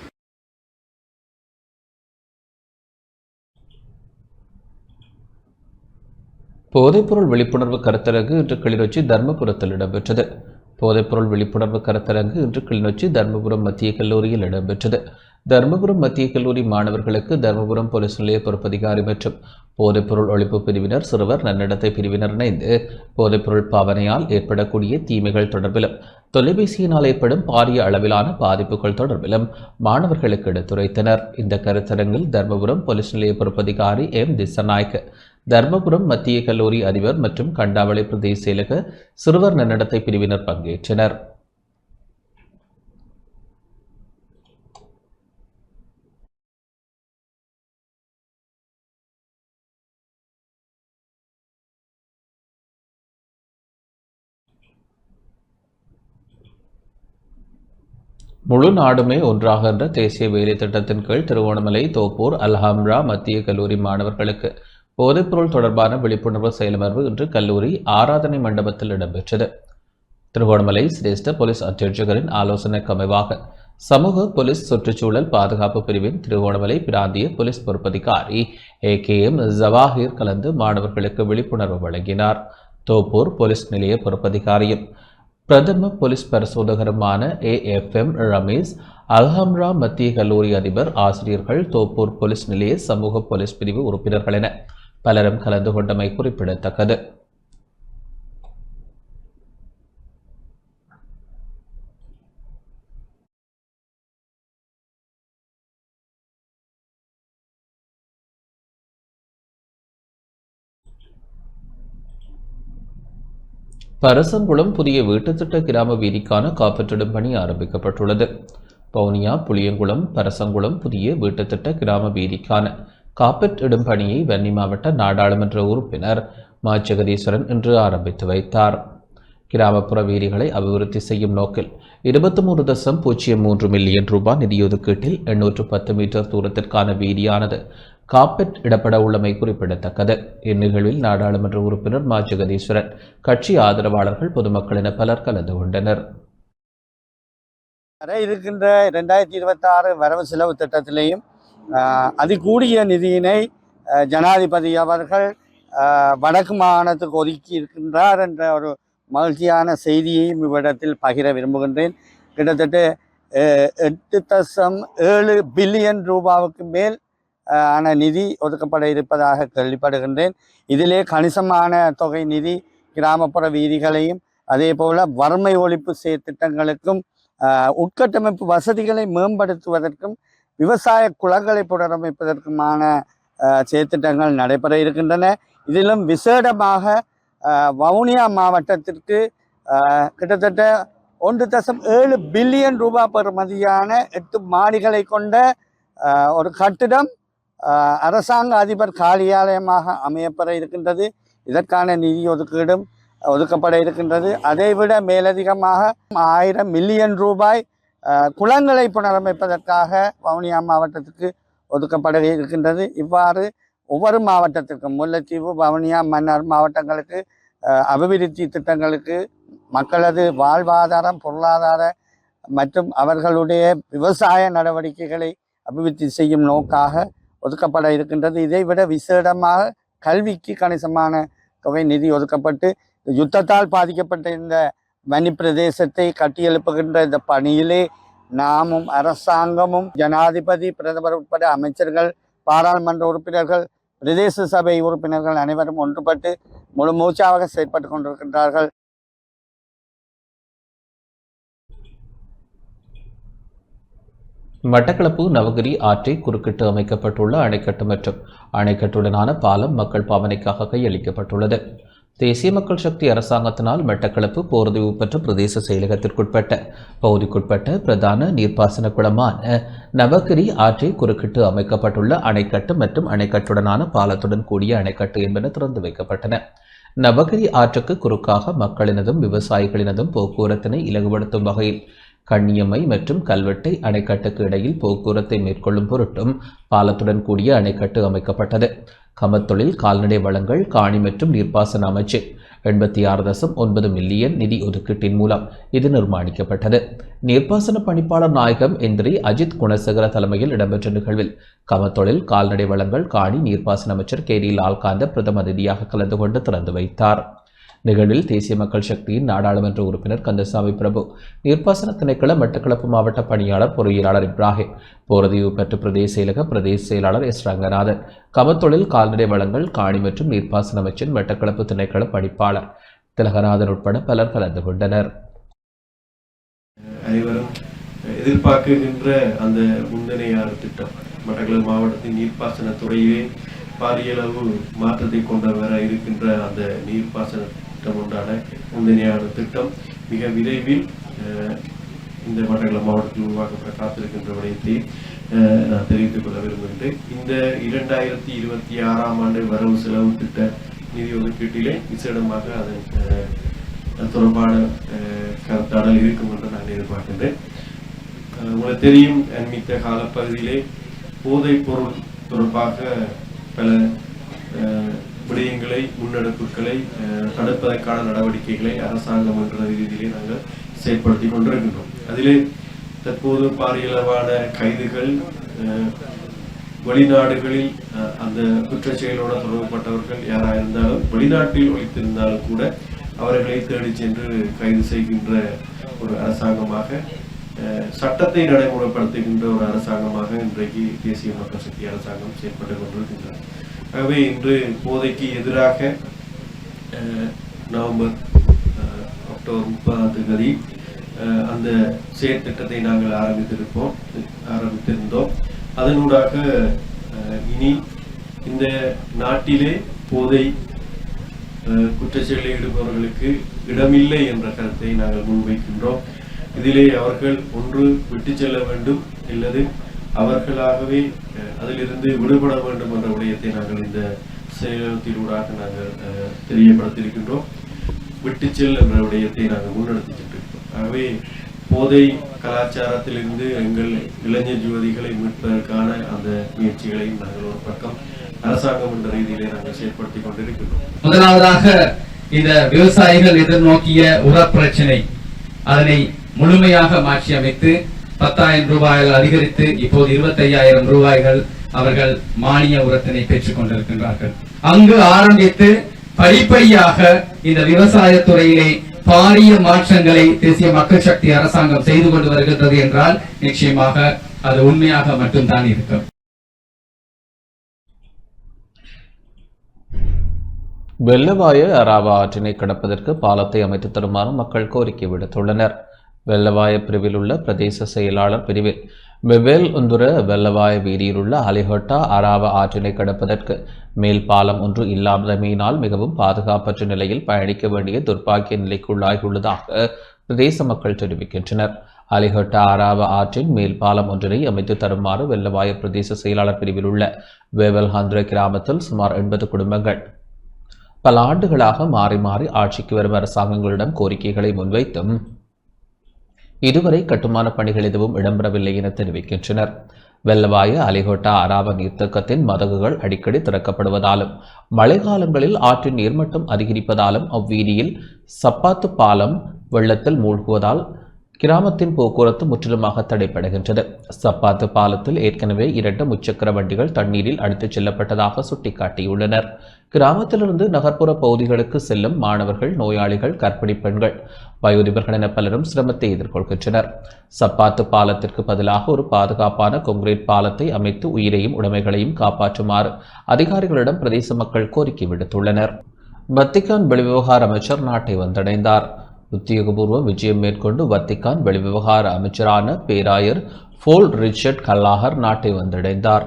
போதைப்பொருள் விழிப்புணர்வு கருத்தரங்கு இன்று கிளிநொச்சி தர்மபுரத்தில் இடம்பெற்றது. போதைப்பொருள் விழிப்புணர்வு கருத்தரங்கு இன்று கிளிநொச்சி தர்மபுரம் மத்திய கல்லூரியில் இடம்பெற்றது. தர்மபுரம் மத்திய கல்லூரி மாணவர்களுக்கு தர்மபுரம் போலீஸ் நிலைய பொறுப்பதிகாரி மற்றும் போதைப்பொருள் ஒழிப்பு பிரிவினர், சிறுவர் நன்னடத்தை பிரிவினர் இணைந்து போதைப்பொருள் பாவனையால் ஏற்படக்கூடிய தீமைகள் தொடர்பிலும் தொலைபேசியினால் ஏற்படும் பாரிய அளவிலான பாதிப்புகள் தொடர்பிலும் மாணவர்களுக்கு எடுத்துரைத்தனர். இந்த கருத்தரங்கில் தர்மபுரம் போலீஸ் நிலைய பொறுப்பதிகாரி M. திசநாயக்க, தர்மபுரம் மத்திய கல்லூரி அதிபர் மற்றும் கண்டாவளை பிரதேச செயலக சிறுவர் நன்னடத்தை பிரிவினர் பங்கேற்றனர். முழு நாடுமே ஒன்றாக என்ற தேசிய வேலை திட்டத்தின் கீழ் திருகோணமலை, தோப்பூர், அல்ஹம்ரா மத்திய கல்லூரி மாணவர்களுக்கு போதைப்பொருள் தொடர்பான விழிப்புணர்வு செயலமர்வு இன்று கல்லூரி ஆராதனை மண்டபத்தில் இடம்பெற்றது. திருகோணமலை சிரேஷ்ட போலீஸ் அத்தியட்சகரின் ஆலோசனைக்கு அமைவாக சமூக போலீஸ் சுற்றுச்சூழல் பாதுகாப்பு பிரிவின் திருகோணமலை பிராந்திய போலீஸ் பொறுப்பதிகாரி AKM ஜவாஹிர் கலந்து மாணவர்களுக்கு விழிப்புணர்வு வழங்கினார். தோப்பூர் போலீஸ் நிலைய பொறுப்பதிகாரியும் பிரதம போலீஸ் பரிசோதகருமான AFM ரமேஷ், அல்ஹம்ரா மத்திய கல்லூரி அதிபர், ஆசிரியர்கள், தோப்பூர் போலீஸ் நிலைய சமூக போலீஸ் பிரிவு உறுப்பினர்கள் என பலரும் கலந்து கொண்டமை குறிப்பிடத்தக்கது. பரசங்குளம் புதிய வீட்டுத்திட்ட கிராம வீதிக்கான காப்பீட்டிடும் பணி ஆரம்பிக்கப்பட்டுள்ளது. பவுனியா, புளியங்குளம், பரசங்குளம் புதிய வீட்டுத்திட்ட கிராம வீதிக்கான காப்பீட்டிடும் பணியை வன்னி மாவட்ட நாடாளுமன்ற உறுப்பினர் மா. ஜெகதீஸ்வரன் இன்று ஆரம்பித்து வைத்தார். கிராமப்புற வீதிகளை அபிவிருத்தி செய்யும் நோக்கில் 23.03 மில்லியன் ரூபாய் நிதியொதுக்கீட்டில் 810 மீட்டர் தூரத்திற்கான வீதியானது காப்பெட் இடப்பட உள்ளமை குறிப்பிடத்தக்கது. இந்நிகழ்வில் நாடாளுமன்ற உறுப்பினர் மா. ஜெகதீஸ்வரன், கட்சி ஆதரவாளர்கள், பொதுமக்கள் என பலர் கலந்து கொண்டனர். இருக்கின்ற 2026 வரவு செலவு திட்டத்திலேயும் அதிகூடிய நிதியினை ஜனாதிபதி அவர்கள் வடக்கு மாகாணத்துக்கு ஒதுக்கி இருக்கின்றார் என்ற ஒரு மகிழ்ச்சியான செய்தியையும் இவ்விடத்தில் பகிர விரும்புகின்றேன். கிட்டத்தட்ட 8.7 பில்லியன் ரூபாவுக்கு மேல் ஆன நிதி ஒதுக்கப்பட இருப்பதாக கேள்விப்படுகின்றேன். இதிலே கணிசமான தொகை நிதி கிராமப்புற வீதிகளையும் அதே போல வறுமை ஒழிப்பு திட்டங்களுக்கும் உட்கட்டமைப்பு வசதிகளை மேம்படுத்துவதற்கும் விவசாய குளங்களை புனரமைப்பதற்குமான செயற்திட்டங்கள் நடைபெற இருக்கின்றன. இதிலும் விசேடமாக வவுனியா மாவட்டத்திற்கு கிட்டத்தட்ட 1.7 பில்லியன் ரூபாய் பெறுமதியான 8 மாடிகளை கொண்ட ஒரு கட்டிடம் அரசாங்க அதிபர் காரியாலயமாக அமையப்பெற இருக்கின்றது. இதற்கான நிதி ஒதுக்கீடும் ஒதுக்கப்பட இருக்கின்றது. அதைவிட மேலதிகமாக 1000 மில்லியன் ரூபாய் குளங்களை புனரமைப்பதற்காக வவுனியா மாவட்டத்துக்கு ஒதுக்கப்பட இருக்கின்றது. இவ்வாறு ஒவ்வொரு மாவட்டத்திற்கும் முல்லைத்தீவு, வவுனியா, மன்னார் மாவட்டங்களுக்கு அபிவிருத்தி திட்டங்களுக்கு மக்களது வாழ்வாதாரம், பொருளாதார மற்றும் அவர்களுடைய விவசாய நடவடிக்கைகளை அபிவிருத்தி செய்யும் நோக்காக ஒதுக்கப்பட இருக்கின்றது. இதைவிட விசேடமாக கல்விக்கு கணிசமான தொகை நிதி ஒதுக்கப்பட்டு யுத்தத்தால் பாதிக்கப்பட்ட இந்த வன்னி பிரதேசத்தை கட்டியெழுப்புகின்ற இந்த பணியிலே நாமும் அரசாங்கமும் ஜனாதிபதி பிரதமர் உட்பட அமைச்சர்கள் பாராளுமன்ற உறுப்பினர்கள் பிரதேச சபை உறுப்பினர்கள் அனைவரும் ஒன்றுபட்டு முழு மூச்சாக செயற்பட்டு கொண்டிருக்கின்றார்கள். மட்டக்களப்பு நவகிரி ஆற்றை குறுக்கிட்டு அமைக்கப்பட்டுள்ள அணைக்கட்டு மற்றும் அணைக்கட்டுடனான பாலம் மக்கள் பாவனைக்காக கையளிக்கப்பட்டுள்ளது. தேசிய மக்கள் சக்தி அரசாங்கத்தினால் மட்டக்களப்பு போர்தீவு பெற்ற பிரதேச செயலகத்திற்குட்பட்ட பகுதிக்குட்பட்ட பிரதான நீர்ப்பாசன குளமான நவகிரி ஆற்றை குறுக்கிட்டு அமைக்கப்பட்டுள்ள அணைக்கட்டு மற்றும் அணைக்கட்டுடனான பாலத்துடன் கூடிய அணைக்கட்டு என்பன திறந்து வைக்கப்பட்டன. நவகிரி ஆற்றுக்கு குறுக்காக மக்களினதும் விவசாயிகளினதும் போக்குவரத்தினை இலகுபடுத்தும் வகையில் கண்ணியம்மை மற்றும் கல்வெட்டை அணைக்கட்டுக்கு இடையில் போக்குவரத்தை மேற்கொள்ளும் பொருட்டும் பாலத்துடன் கூடிய அணைக்கட்டு அமைக்கப்பட்டது. கமத்தொழில் கால்நடை வளங்கள் காணி மற்றும் நீர்ப்பாசன அமைச்சு 86.9 மில்லியன் நிதி ஒதுக்கீட்டின் மூலம் இது நிர்மாணிக்கப்பட்டது. நீர்ப்பாசன பணிப்பாளர் நாயகம் எந்திரி அஜித் குணசேகர தலைமையில் இடம்பெற்ற நிகழ்வில் கமத்தொழில் கால்நடை வளங்கள் காணி நீர்ப்பாசன அமைச்சர் கேடி லால்காந்த பிரதம அதிதியாக கலந்து கொண்டு திறந்து வைத்தார். நிகழ்வில் தேசிய மக்கள் சக்தியின் நாடாளுமன்ற உறுப்பினர் கந்தசாமி பிரபு, நீர்ப்பாசன திணைக்கள மட்டக்களப்பு மாவட்ட பணியாளர் பொறியியலாளர் இப்ராஹிம், போரதீவு பெற்ற பிரதேச செயலக பிரதேச செயலாளர் எஸ் ரங்கநாதன், கமத்தொழில் கால்நடை வளங்கள் காணி மற்றும் நீர்ப்பாசன அமைச்சின் மட்டக்களப்பு திணைக்கள பணிப்பாளர் திலகநாதன் உட்பட பலர் கலந்து கொண்டனர். அனைவரும் எதிர்பார்க்கின்ற அந்த முந்தனையார் திட்டம் மட்டக்களப்பு மாவட்டத்தின் நீர்ப்பாசன துறையிலே பாரியளவு மாற்றத்தை கொண்டு வர இருக்கின்ற அந்த நீர்ப்பாசன திட்டம் உண்டான முந்தனையார் திட்டம் மிக விரைவில் இந்த மட்டக்களப்பு மாவட்டத்தில் உருவாக்கப்பட காத்திருக்கின்ற விடயத்தை நான் தெரிவித்துக் கொள்ள விரும்புகின்றேன். இந்த 2026ஆம் ஆண்டு வரவு செலவு திட்ட நிதி ஒதுக்கீட்டிலே விசேடமாக அதன் தொடர்பான கருத்தாடல் இருக்கும் என்று நான் எதிர்பார்க்கின்றேன். உங்களுக்கு தெரியும், அண்மித்த காலப்பகுதியிலே போதைப் பொருள் தொடர்பாக பல விடயங்களை முன்னெடுப்புகளை தடுப்பதற்கான நடவடிக்கைகளை அரசாங்கம் என்ற ரீதியிலே நாங்கள் செயற்படுத்தி கொண்டிருக்கின்றோம். அதிலே தற்போது பாரியளவான கைதுகள், வெளிநாடுகளில் அந்த குற்ற செயலோடு தொடர்புபட்டவர்கள் யாராக இருந்தாலும் வெளிநாட்டில் ஒழித்திருந்தாலும் கூட அவர்களை தேடி சென்று கைது செய்கின்ற ஒரு அரசாங்கமாக, சட்டத்தை நடைமுறைப்படுத்துகின்ற ஒரு அரசாங்கமாக இன்றைக்கு தேசிய மக்கள் சக்தி அரசாங்கம் செயற்பட்டுக் கொண்டிருக்கின்றது. ஆகவே இன்று போதைக்கு எதிராக நவம்பர் அக்டோபர் 30 அந்த செயற்திட்டத்தை நாங்கள் ஆரம்பித்திருந்தோம். அதனூடாக இனி இந்த நாட்டிலே போதை குற்றச்செயலில் ஈடுபவர்களுக்கு இடமில்லை என்ற கருத்தை நாங்கள் முன்வைக்கின்றோம். இதிலே அவர்கள் ஒன்று விட்டு செல்ல வேண்டும், அல்லது அவர்களாகவே அதிலிருந்து விடுபட வேண்டும் என்ற விடயத்தை நாங்கள் இந்த செயலகத்திலூடாக நாங்கள் தெரியப்படுத்தியிருக்கின்றோம். விட்டு செல் என்ற விடயத்தை நாங்கள் முன்னெடுத்து சென்றிருக்கிறோம். ஆகவே போதை கலாச்சாரத்திலிருந்து எங்கள் இளைஞர் யுவதிகளை மீட்பதற்கான அந்த முயற்சிகளையும் நாங்கள் ஒரு பக்கம் அரசாங்கம் என்ற ரீதியிலே நாங்கள் செயற்படுத்திக் கொண்டிருக்கின்றோம். முதலாவதாக இந்த விவசாயிகள் எதிர்நோக்கிய உர பிரச்சனை, அதனை முழுமையாக மாற்றி அமைத்து 10,000 ரூபாய்கள் அதிகரித்து இப்போது 25,000 ரூபாய்கள் அவர்கள் மானிய உரத்தினை பெற்றுக் கொண்டிருக்கின்றார்கள். அங்கு ஆரம்பித்து படிப்படியாக இந்த விவசாய துறையிலே பாரிய மாற்றங்களை தேசிய மக்கள் சக்தி அரசாங்கம் செய்து கொண்டு வருகின்றது என்றால் நிச்சயமாக அது உண்மையாக மட்டும்தான் இருக்கும். வெள்ளவாய அராவா ஆற்றினை கடப்பதற்கு பாலத்தை அமைத்து தருமாறு மக்கள் கோரிக்கை விடுத்துள்ளனர். வெள்ளவாய பிரிவில் உள்ள பிரதேச செயலாளர் பிரிவில் வெவ்வேல் ஒந்துர வெள்ளவாய வீதியில் உள்ள அலிஹொட்டா அராவா ஆற்றினை கடப்பதற்கு மேல் பாலம் ஒன்று இல்லாதமையினால் மிகவும் பாதுகாப்பற்ற நிலையில் பயணிக்க வேண்டிய துர்ப்பாக்கிய நிலைக்குள்ளாகியுள்ளதாக பிரதேச மக்கள் தெரிவிக்கின்றனர். அலிஹொட்டா அராவா ஆற்றின் மேல் பாலம் ஒன்றினை அமைத்து தருமாறு வெள்ளவாய பிரதேச செயலாளர் பிரிவில் உள்ள வேவல்ஹந்திர கிராமத்தில் சுமார் 80 குடும்பங்கள் பல ஆண்டுகளாக மாறி மாறி ஆட்சிக்கு வரும் அரசாங்கங்களிடம் கோரிக்கைகளை முன்வைத்தும் இதுவரை கட்டுமான பணிகள் எதுவும் இடம்பெறவில்லை என தெரிவிக்கின்றனர். வெள்ளவாய அலிஹொட்டா அராவா நீர்த்தேக்கத்தின் மதகுகள் அடிக்கடி திறக்கப்படுவதாலும் மழைக்காலங்களில் ஆற்றின் நீர்மட்டம் அதிகரிப்பதாலும் அவ்வீதியில் சப்பாத்து பாலம் வெள்ளத்தில் மூழ்குவதால் கிராமத்தின் போக்குவரத்து முற்றிலுமாக தடைபடுகின்றது. சப்பாத்து பாலத்தில் ஏற்கனவே 2 முச்சக்கர வண்டிகள் தண்ணீரில் அடித்துச் செல்லப்பட்டதாக சுட்டிக்காட்டியுள்ளனர். கிராமத்திலிருந்து நகர்ப்புற பகுதிகளுக்கு செல்லும் மாணவர்கள், நோயாளிகள், கர்ப்பிணி பெண்கள், வயோதிபர்கள் என பலரும் சிரமத்தை எதிர்கொள்கின்றனர். சப்பாத்து பாலத்திற்கு பதிலாக ஒரு பாதுகாப்பான கொங்கிரீட் பாலத்தை அமைத்து உயிரையும் உடைமைகளையும் காப்பாற்றுமாறு அதிகாரிகளிடம் பிரதேச மக்கள் கோரிக்கை விடுத்துள்ளனர். வத்திக்கான் வெளிவிவகார அமைச்சர் நாட்டை வந்தடைந்தார். உத்தியோகபூர்வ விஜயம் மேற்கொண்டு வத்திக்கான் வெளிவிவகார அமைச்சரான பேராயர் ஃபோல் ரிச்சர்ட் கல்லாகர் நாட்டை வந்தடைந்தார்.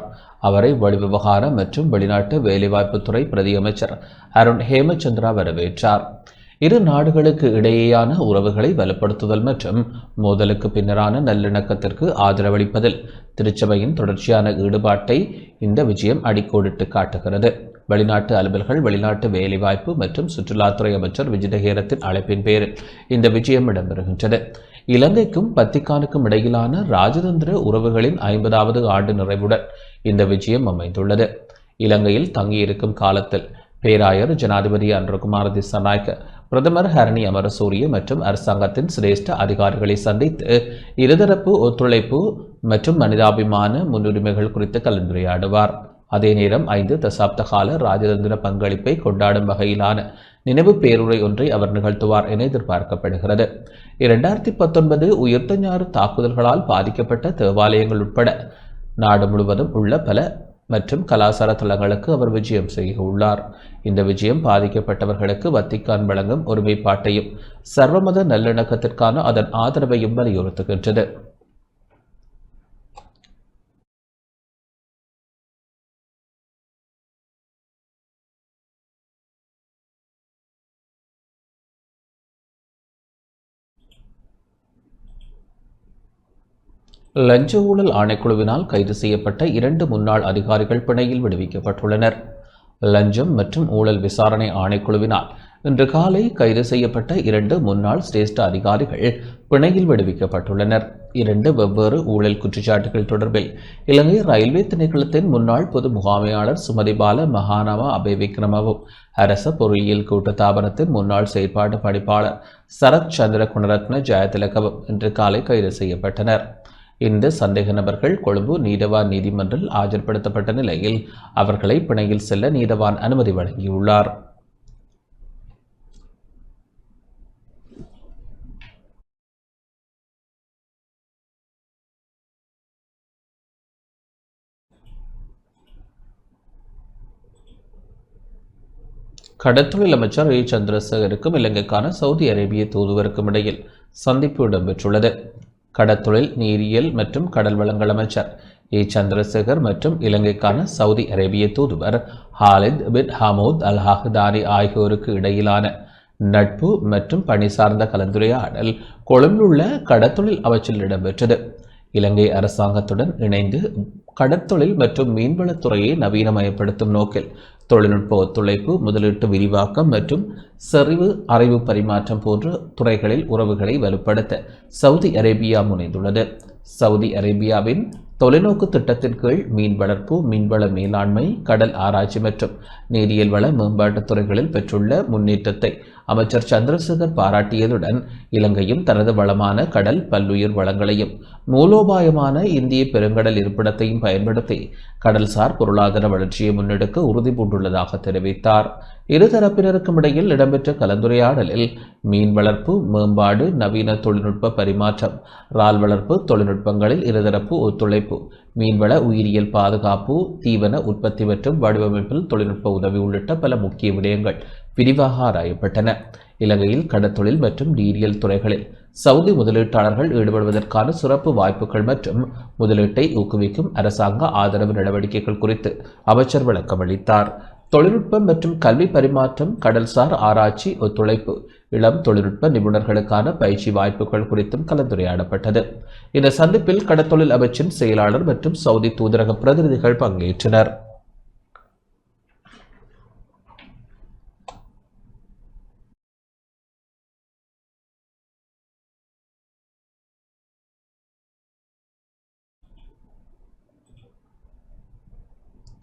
அவரை வெளிவிவகார மற்றும் வெளிநாட்டு வேலைவாய்ப்புத்துறை பிரதி அமைச்சர் அருண் ஹேமச்சந்திரா வரவேற்றார். இரு நாடுகளுக்கு இடையேயான உறவுகளை வலுப்படுத்துதல் மற்றும் மோதலுக்கு பின்னரான நல்லிணக்கத்திற்கு ஆதரவளிப்பதில் திருச்சபையின் தொடர்ச்சியான ஈடுபாட்டை இந்த விஜயம் அடிக்கோடிட்டு காட்டுகிறது. வெளிநாட்டு அலுவல்கள், வெளிநாட்டு வேலைவாய்ப்பு மற்றும் சுற்றுலாத்துறை அமைச்சர் விஜிதஹேரத்தின் அழைப்பின் பேரில் இந்த விஜயம் இடம்பெறுகின்றது. இலங்கைக்கும் வத்திக்கானுக்கும் இடையிலான ராஜதந்திர உறவுகளின் 50வது ஆண்டு நிறைவுடன் இந்த விஜயம் அமைந்துள்ளது. இலங்கையில் தங்கியிருக்கும் காலத்தில் பேராயர் ஜனாதிபதி அன்ருகுமார திசாநாயக்க, பிரதமர் ஹரணி அமரசூரிய மற்றும் அரசாங்கத்தின் சிரேஷ்ட அதிகாரிகளை சந்தித்து இருதரப்பு ஒத்துழைப்பு மற்றும் மனிதாபிமான முன்னுரிமைகள் குறித்து கலந்துரையாடுவார். அதே நேரம் 5 தசாப்த கால ராஜதந்திர பங்களிப்பை கொண்டாடும் வகையிலான நினைவு பேருரை ஒன்றை அவர் நிகழ்த்துவார் என எதிர்பார்க்கப்படுகிறது. 2019 உயிர்த்த ஞாயிறு தாக்குதல்களால் பாதிக்கப்பட்ட தேவாலயங்கள் உட்பட நாடு முழுவதும் உள்ள பல மற்றும் கலாச்சார தலங்களுக்கு அவர் விஜயம் செய்ய உள்ளார். இந்த விஜயம் பாதிக்கப்பட்டவர்களுக்கு வத்திக்கான் வழங்கும் ஒருமைப்பாட்டையும் சர்வமத நல்லிணக்கத்திற்கான அதன் ஆதரவையும் வலியுறுத்துகின்றது. லஞ்ச ஊழல் ஆணைக்குழுவினால் கைது செய்யப்பட்ட 2 முன்னாள் அதிகாரிகள் பிணையில் விடுவிக்கப்பட்டுள்ளனர். லஞ்சம் மற்றும் ஊழல் விசாரணை ஆணைக்குழுவினால் இன்று காலை கைது செய்யப்பட்ட 2 முன்னாள் சிரேஷ்ட அதிகாரிகள் பிணையில் விடுவிக்கப்பட்டுள்ளனர். 2 வெவ்வேறு ஊழல் குற்றச்சாட்டுகள் தொடர்பில் இலங்கை ரயில்வே திணைக்களத்தின் முன்னாள் பொது முகாமையாளர் சுமதிபால மகானவா அபேவிக்ரமவும், அரச பொறியியல் கூட்டுத்தாபனத்தின் முன்னாள் செயற்பாட்டு பணிப்பாளர் சரத் சந்திர குணரத்ன ஜெயதிலகவும் இன்று காலை கைது செய்யப்பட்டனர். இந்த சந்தேக நபர்கள் கொழும்பு நீதவான் நீதிமன்றில் ஆஜர்படுத்தப்பட்ட நிலையில் அவர்களை பிணையில் செல்ல நீதவான் அனுமதி வழங்கியுள்ளார். கடற்தொழில் அமைச்சர் ஏ சந்திரசேகருக்கும் இலங்கைக்கான சவுதி அரேபிய தூதுவருக்கும் இடையில் சந்திப்பு இடம்பெற்றுள்ளது. கடற்தொழில், நீரியல் மற்றும் கடல் வளங்கள் அமைச்சர் ஏ சந்திரசேகர் மற்றும் இலங்கைக்கான சவுதி அரேபிய தூதுவர் ஹாலித் பின் ஹமூத் அல் ஹஹ்தானி ஆகியோருக்கு இடையிலான நட்பு மற்றும் பணி சார்ந்த கலந்துரையாடல் கொழும்பில் உள்ள கடற்தொழில் அமைச்சில் இடம்பெற்றது. இலங்கை அரசாங்கத்துடன் இணைந்து கடற்தொழில் மற்றும் மீன்வளத்துறையை நவீனமயப்படுத்தும் நோக்கில் தொழில்நுட்ப ஒத்துழைப்பு, முதலீட்டு விரிவாக்கம் மற்றும் செறிவு அறிவு பரிமாற்றம் போன்ற துறைகளில் உறவுகளை வலுப்படுத்த சவுதி அரேபியா முனைந்துள்ளது. சவுதி அரேபியாவின் தொலைநோக்கு திட்டத்தின் கீழ் மீன் வளர்ப்பு, மீன்வள மேலாண்மை, கடல் ஆராய்ச்சி மற்றும் நீரியல் வள மேம்பாட்டுத் துறைகளில் பெற்றுள்ள முன்னேற்றத்தை அமைச்சர் சந்திரசேகர் பாராட்டியதுடன் இலங்கையும் தனது வளமான கடல், பல்லுயிர் வளங்களையும் மூலோபாயமான இந்திய பெருங்கடல் இருப்பிடத்தையும் பயன்படுத்தி கடல்சார் பொருளாதார வளர்ச்சியை முன்னெடுக்க உறுதி பூண்டுள்ளதாக தெரிவித்தார். இருதரப்பினருக்கும் இடையில் இடம்பெற்ற கலந்துரையாடலில் மீன் வளர்ப்பு மேம்பாடு, நவீன தொழில்நுட்ப பரிமாற்றம், இறால் வளர்ப்பு தொழில்நுட்பங்களில் இருதரப்பு ஒத்துழைப்பு, மீன்வள உயிரியல் பாதுகாப்பு, தீவன உற்பத்தி மற்றும் வடிவமைப்பில் தொழில்நுட்ப உதவி உள்ளிட்ட பல முக்கிய விடயங்கள் விரிவாக ஆராயப்பட்டன. இலங்கையில் கடற்தொழில் மற்றும் நீரியல் துறைகளில் சவுதி முதலீட்டாளர்கள் ஈடுபடுவதற்கான சிறப்பு வாய்ப்புகள் மற்றும் முதலீட்டை ஊக்குவிக்கும் அரசாங்க ஆதரவு நடவடிக்கைகள் குறித்து அமைச்சர் விளக்கமளித்தார். தொழில்நுட்பம் மற்றும் கல்வி பரிமாற்றம், கடல்சார் ஆராய்ச்சி ஒத்துழைப்பு, இளம் தொழில்நுட்ப நிபுணர்களுக்கான பயிற்சி வாய்ப்புகள் குறித்தும் கலந்துரையாடப்பட்டது. இந்த சந்திப்பில் கடற்தொழில் அமைச்சின் செயலாளர் மற்றும் சவுதி தூதரக பிரதிநிதிகள் பங்கேற்றனர்.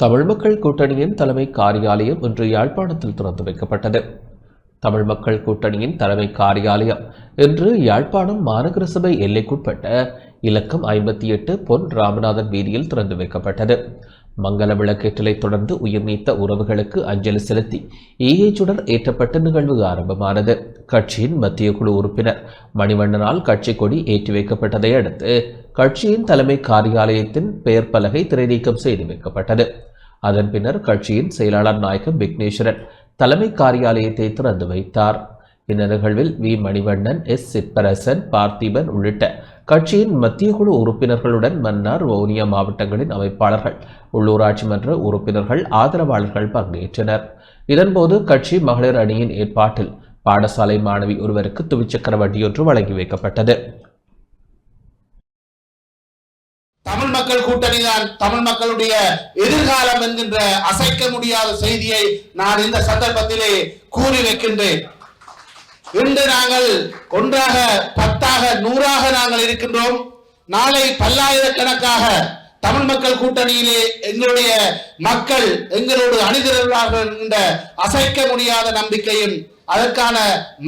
தமிழ் மக்கள் கூட்டணியின் தலைமை காரியாலயம் இன்று யாழ்ப்பாணத்தில் திறந்து வைக்கப்பட்டது. தமிழ் மக்கள் கூட்டணியின் தலைமை காரியாலயம் இன்று யாழ்ப்பாணம் மாநகர சபை எல்லைக்குட்பட்ட இலக்கம் 58 பொன் ராமநாதன் வீதியில் திறந்து வைக்கப்பட்டது. மங்கள விளக்கேற்றலை தொடர்ந்து உயிர் நீத்த உறவுகளுக்கு அஞ்சலி செலுத்தி ஈகைச்சுடர் ஏற்றப்பட்ட நிகழ்வு ஆரம்பமானது. கட்சியின் மத்திய குழு உறுப்பினர் மணிவண்ணனால் கட்சி கொடி ஏற்றி வைக்கப்பட்டதை அடுத்து கட்சியின் தலைமை காரியாலயத்தின் பெயர் பலகை திரைநீக்கம் செய்து வைக்கப்பட்டது. அதன் பின்னர் கட்சியின் செயலாளர் நாயகம் விக்னேஸ்வரன் தலைமை காரியாலயத்தை திறந்து வைத்தார். இந்த நிகழ்வில் வி மணிவண்ணன், எஸ் சிற்பரசன், பார்த்திபன் உள்ளிட்ட கட்சியின் மத்திய குழு உறுப்பினர்களுடன் மன்னார், வவுனியா மாவட்டங்களின் அமைப்பாளர்கள், உள்ளூராட்சி மன்ற உறுப்பினர்கள், ஆதரவாளர்கள் பங்கேற்றனர். இதன்போது கட்சி மகளிர் அணியின் ஏற்பாட்டில் பாடசாலை மாணவி ஒருவருக்கு துவிச்சக்கர வண்டியொன்று வழங்கி வைக்கப்பட்டது. தமிழ் மக்கள் கூட்டணி தான் தமிழ் மக்களுடைய எதிர்காலம் என்கின்ற அசைக்க முடியாத செய்தியை நான் இந்த சந்தர்ப்பத்திலே கூறி வைக்கின்றேன். இன்று நாங்கள் ஒன்றாக, 10ஆக, 100ஆக நாங்கள் இருக்கின்றோம். நாளை பல்லாயிரக்கணக்காக தமிழ் மக்கள் கூட்டணியிலே எங்களுடைய மக்கள் எங்களோடு அணிதிரள்வார்கள் என்ற அசைக்க முடியாத நம்பிக்கையும் அதற்கான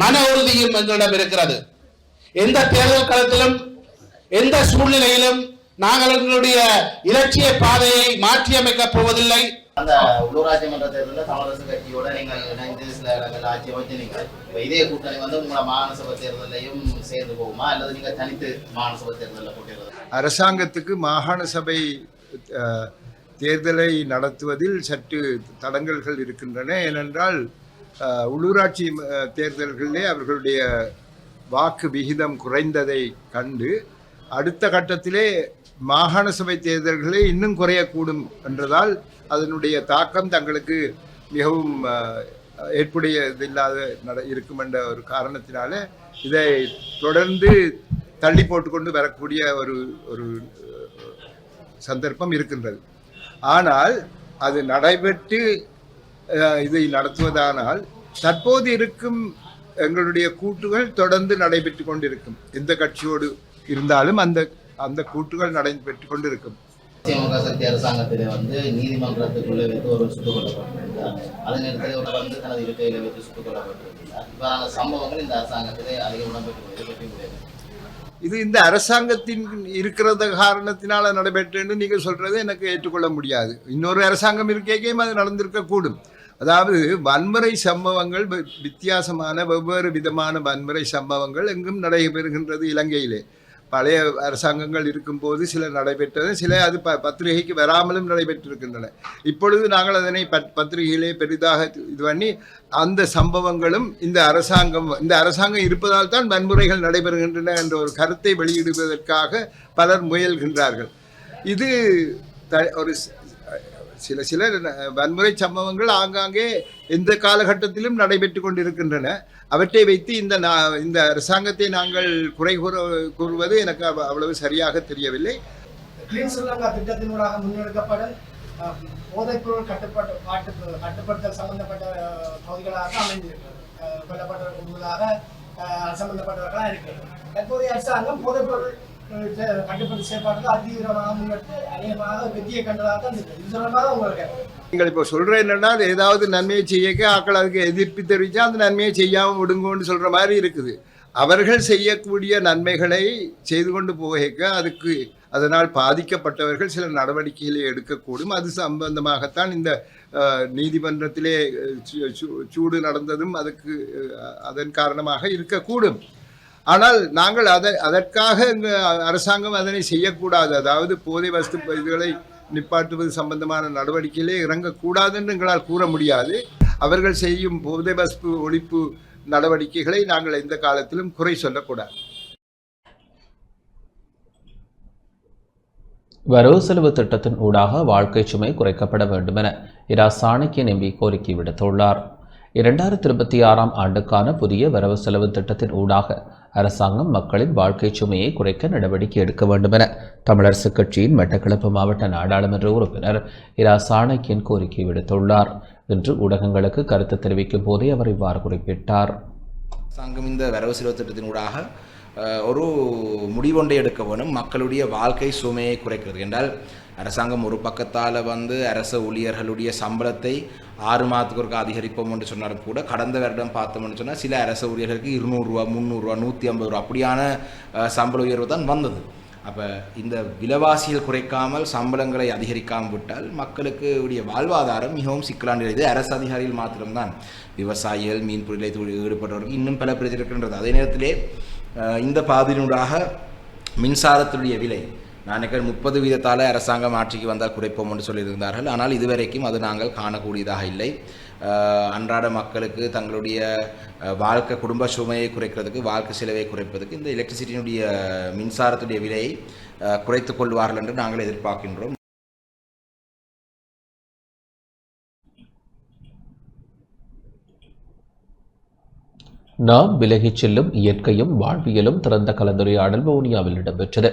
மன உறுதியும் எங்களிடம் இருக்கிறது. எந்த தேர்தல் களத்திலும் எந்த சூழ்நிலையிலும் நாங்கள் எங்களுடைய இலட்சிய பாதையை மாற்றியமைக்கப் போவதில்லை. அந்த உள்ளூராட்சி மன்ற தேர்தலில் தமிழரசு கட்சியோட நீங்கள் இணைந்து சில இடங்கள் ஆட்சி அமைச்சினீங்க. இதே கூட்டணி உங்களை மாகாண சபை தேர்தலையும் சேர்ந்து போகுமா, அல்லது நீங்கள் தனித்து மாகாண சபை தேர்தலில் போட்டிருந்தது? அரசாங்கத்துக்கு மாகாண சபை தேர்தலை நடத்துவதில் சற்று தடங்கல்கள் இருக்கின்றன. ஏனென்றால் உள்ளூராட்சி தேர்தல்களிலே அவர்களுடைய வாக்கு விகிதம் குறைந்ததை கண்டு அடுத்த கட்டத்திலே மாகாண சபை தேர்தல்களே இன்னும் குறையக்கூடும் என்றதால் அதனுடைய தாக்கம் தங்களுக்கு மிகவும் ஏற்புடையதில்லாத இருக்கும் என்ற ஒரு காரணத்தினால இதை தொடர்ந்து தள்ளி போட்டுக்கொண்டு வரக்கூடிய ஒரு சந்தர்ப்பம் இருக்கின்றது. ஆனால் அது நடைபெற்று இதை நடத்துவதானால் தற்போது இருக்கும் எங்களுடைய கூட்டுகள் தொடர்ந்து நடைபெற்று கொண்டிருக்கும். எந்த கட்சியோடு இருந்தாலும் அந்த கூட்டுகள் நடைபெற்று கொண்டிருக்கும். திமுக சக்தி அரசாங்கத்திலே நீதிமன்றத்துக்குள்ளே வைத்து ஒரு சுட்டுக் கொல்லப்பட்டிருந்தார். அதே நேரத்தில் தனது இருக்கையில வைத்து சுட்டுக் கொல்லப்பட்டிருந்தார். இவ்வாறான சம்பவங்கள் இந்த அரசாங்கத்திலே அதிக இடம்பெற்று. இது இந்த அரசாங்கத்தின் இருக்கிறத காரணத்தினால நடைபெற்று நீங்கள் சொல்றது எனக்கு ஏற்றுக்கொள்ள முடியாது. இன்னொரு அரசாங்கம் இருக்கையும் அது நடந்திருக்க கூடும். அதாவது வன்முறை சம்பவங்கள் வித்தியாசமான வெவ்வேறு விதமான வன்முறை சம்பவங்கள் எங்கும் நடைபெறுகின்றது. இலங்கையிலே பழைய அரசாங்கங்கள் இருக்கும்போது சில நடைபெற்றது, சில அது பத்திரிகைக்கு வராமலும் நடைபெற்றிருக்கின்றன. இப்பொழுது நாங்கள் அதனை பத்திரிகையிலே பெரிதாக இது பண்ணி அந்த சம்பவங்களும் இந்த அரசாங்கம் இருப்பதால் தான் வன்முறைகள் நடைபெறுகின்றன என்ற ஒரு கருத்தை வெளியிடுவதற்காக பலர் முயல்கின்றார்கள். இது ஒரு சில வன்முறை சம்பவங்கள் ஆங்காங்கே எந்த காலகட்டத்திலும் நடைபெற்று கொண்டிருக்கின்றன. அவற்றை வைத்து இந்த அரசாங்கத்தை நாங்கள் குறை கூறுவது எனக்கு அவ்வளவு சரியாக தெரியவில்லை. கிளீன் ஸ்ரீலங்கா திட்டத்தினூடாக முன்னெடுக்கப்படும் போதைப்பொருள் கட்டுப்படுத்தல் சம்பந்தப்பட்ட பகுதிகளாக அமைந்திருக்கிறது. கொல்லப்பட்ட குழுக்களாக சம்பந்தப்பட்டவர்களாக இருக்கிறது. தற்போதைய அரசாங்கம் போதைப்பொருள் கட்டுப்பாட்டு செயற்பாடுகள் அதிதீவிரமாக முன்னெடுத்து அநேகமாக வெற்றியை கண்டதாக தான் இருக்குது. இது தொடர்பாக உங்களுக்கு நீங்கள் இப்போ சொல்கிறேன் என்னென்னா, ஏதாவது நன்மையை செய்யக்க ஆக்கள் அதுக்கு எதிர்ப்பு தெரிவித்தா அந்த நன்மையை செய்யாமல் விடுங்கன்னு சொல்கிற மாதிரி இருக்குது. அவர்கள் செய்யக்கூடிய நன்மைகளை செய்து கொண்டு போக அதனால் பாதிக்கப்பட்டவர்கள் சில நடவடிக்கைகளை எடுக்கக்கூடும். அது சம்பந்தமாகத்தான் இந்த நீதிமன்றத்திலே சூடு நடந்ததும் அதன் காரணமாக இருக்கக்கூடும். ஆனால் நாங்கள் அதற்காக அரசாங்கம் அதனை செய்யக்கூடாது. அதாவது போதை வஸ்து இதுகளை நிப்பாட்டுவது சம்பந்தமான நடவடிக்கையிலே இறங்கக்கூடாது என்று எங்களால் கூற முடியாது. அவர்கள் செய்யும் போதை வஸ்து ஒழிப்பு நடவடிக்கைகளை நாங்கள் எந்த காலத்திலும் குறை சொல்லக்கூடாது. வரவு செலவு திட்டத்தின் ஊடாக வாழ்க்கை சுமை குறைக்கப்பட வேண்டும் என இரா சாணக்கியன் எம்பி கோரிக்கை விடுத்துள்ளார். 2026ஆம் ஆண்டுக்கான புதிய வரவு செலவு திட்டத்தின் ஊடாக அரசாங்கம் மக்களின் வாழ்க்கை சுமையை குறைக்க நடவடிக்கை எடுக்க வேண்டும் என தமிழரசு கட்சியின் மட்டக்களப்பு மாவட்ட நாடாளுமன்ற உறுப்பினர் இரா சாணக்கியன் கோரிக்கை விடுத்துள்ளார். இன்று ஊடகங்களுக்கு கருத்து தெரிவிக்கும் போதே அவர் இவ்வாறு குறிப்பிட்டார். அரசாங்கம் இந்த வரவு செலவு திட்டத்தினூடாக ஒரு முடிவொன்றை எடுக்க வேணும். மக்களுடைய வாழ்க்கை சுமையை குறைக்கிறது என்றால் அரசாங்கம் ஒரு பக்கத்தால் அரச ஊழியர்களுடைய சம்பளத்தை 6 மாதத்துக்கு ஒருக்க அதிகரிப்போம் என்று சொன்னாலும் கூட கடந்த வருடம் பார்த்தோம்னு சொன்னால் சில அரச ஊழியர்களுக்கு 200 ரூபா 300 ரூபா 150 ரூபா அப்படியான சம்பள உயர்வு தான் வந்தது. அப்போ இந்த விலைவாசிகள் குறைக்காமல் சம்பளங்களை அதிகரிக்காமல் விட்டால் மக்களுக்கு உடைய வாழ்வாதாரம் மிகவும் சிக்கலான இது. அரசு அதிகாரிகள் மாத்திரம்தான், விவசாயிகள் மீன் பொருளை ஈடுபட்டவர்கள் இன்னும் பல பிரச்சனை இருக்கின்றது. அதே நேரத்திலே இந்த பாதையினூடாக மின்சாரத்துடைய விலை நான் 30% அரசாங்கம் ஆட்சிக்கு வந்தால் குறைப்போம் என்று சொல்லியிருந்தார்கள். ஆனால் இதுவரைக்கும் அது நாங்கள் காணக்கூடியதாக இல்லை. அன்றாட மக்களுக்கு தங்களுடைய வாழ்க்கை குடும்ப சுமையை குறைக்கிறதுக்கு, வாழ்க்கை செலவை குறைப்பதற்கு இந்த எலக்ட்ரிசிட்டியினுடைய மின்சாரத்துடைய விலையை குறைத்து கொள்வார்கள் என்று நாங்கள் எதிர்பார்க்கின்றோம். நாம் விலகிச் செல்லும் இயற்கையும் வாழ்வியலும் திறந்த கலந்துரையாடல் வவுனியாவில் இடம்பெற்றது.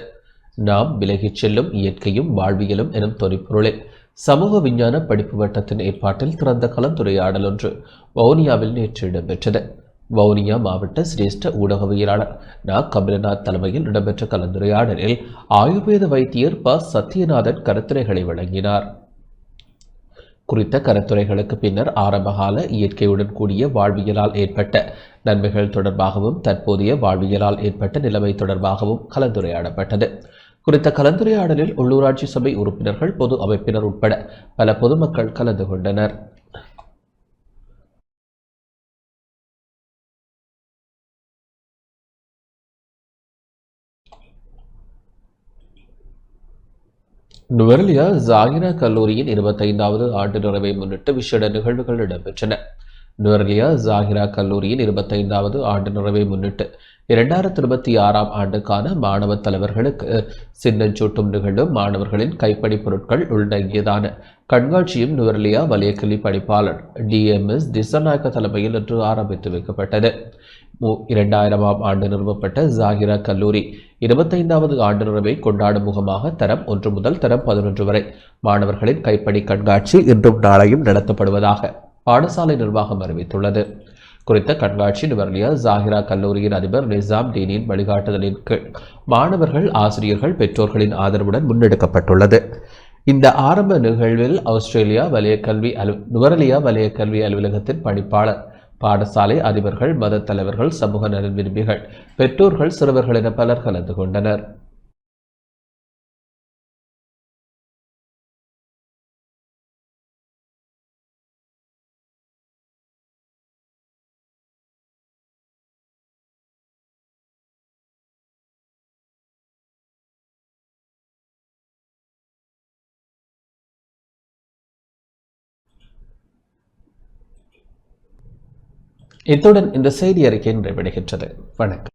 நாம் விலகிச் செல்லும் இயற்கையும் வாழ்வியலும் எனும் தொனிப்பொருளில் சமூக விஞ்ஞான படிப்பு வட்டத்தின் ஏற்பாட்டில் திறந்த கலந்துரையாடல் ஒன்று வவுனியாவில் நேற்று இடம்பெற்றது. வவுனியா மாவட்ட சிரேஷ்ட ஊடகவியலாளர் நா கபிலநாத் தலைமையில் இடம்பெற்ற கலந்துரையாடலில் ஆயுர்வேத வைத்தியர் ப சத்யநாதன் கருத்துரைகளை வழங்கினார். குறித்த கருத்துரைகளுக்கு பின்னர் ஆரம்பகால இயற்கையுடன் கூடிய வாழ்வியலால் ஏற்பட்ட நன்மைகள் தொடர்பாகவும் தற்போதைய வாழ்வியலால் ஏற்பட்ட நிலைமை தொடர்பாகவும் கலந்துரையாடப்பட்டது. குறித்த கலந்துரையாடலில் உள்ளூராட்சி சபை உறுப்பினர்கள், பொது அமைப்பினர் உட்பட பல பொதுமக்கள் கலந்து கொண்டனர். நுவரெலியா ஜாகிரா கல்லூரியின் 25வது ஆண்டு நிறைவை முன்னிட்டு விசேட நிகழ்வுகள் இடம்பெற்றன. நுவரெலியா ஜாகிரா கல்லூரியின் 25வது ஆண்டு நிறைவை முன்னிட்டு 2026ஆம் ஆண்டுக்கான மாணவ தலைவர்களுக்கு சின்னஞ்சூட்டும் நிகழ்வும் மாணவர்களின் கைப்பணி பொருட்கள் உள்ளடங்கியதான கண்காட்சியும் நுவரெலியா வலயக்கல்வி பணிப்பாளர் DMS திசநாயக்க தலைமையில் இன்று ஆரம்பித்து வைக்கப்பட்டது. 2000ஆம் ஆண்டு நிறுவப்பட்ட ஜாகிரா கல்லூரி 25வது ஆண்டு நிறைவை கொண்டாடும் முகமாக தரம் 1 முதல் தரம் 11 வரை மாணவர்களின் கைப்பணி கண்காட்சி இன்றும் நாளையும் நடத்தப்படுவதாக பாடசாலை நிர்வாகம் அறிவித்துள்ளது. குறித்த கண்காட்சி நுவரெலியா ஜாகிரா கல்லூரியின் அதிபர் நிசாம் டீனின் வழிகாட்டுதலின் கீழ் மாணவர்கள், ஆசிரியர்கள், பெற்றோர்களின் ஆதரவுடன் முன்னெடுக்கப்பட்டுள்ளது. இந்த ஆரம்ப நிகழ்வில் ஆஸ்திரேலியா நுவரெலியா வலயக்கல்வி அலுவலகத்தின் பணிப்பாளர், பாடசாலை அதிபர்கள், மத தலைவர்கள், சமூக நலன் விரும்பிகள், பெற்றோர்கள், சிறுவர்கள் என பலர் கலந்து கொண்டனர். இத்துடன் இந்த செய்தி அறிக்கை நிறைவடைகின்றது. வணக்கம்.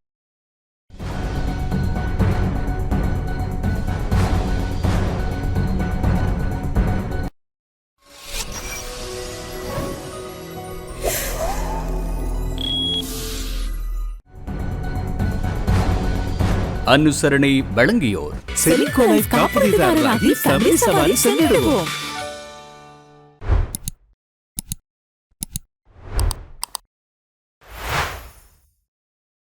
அனுசரணை வழங்கியோர் செலிகோ லைஃப் காப்பீட்டுதாரராகி தமிழ் சவாரி சென்றிடுவோம்.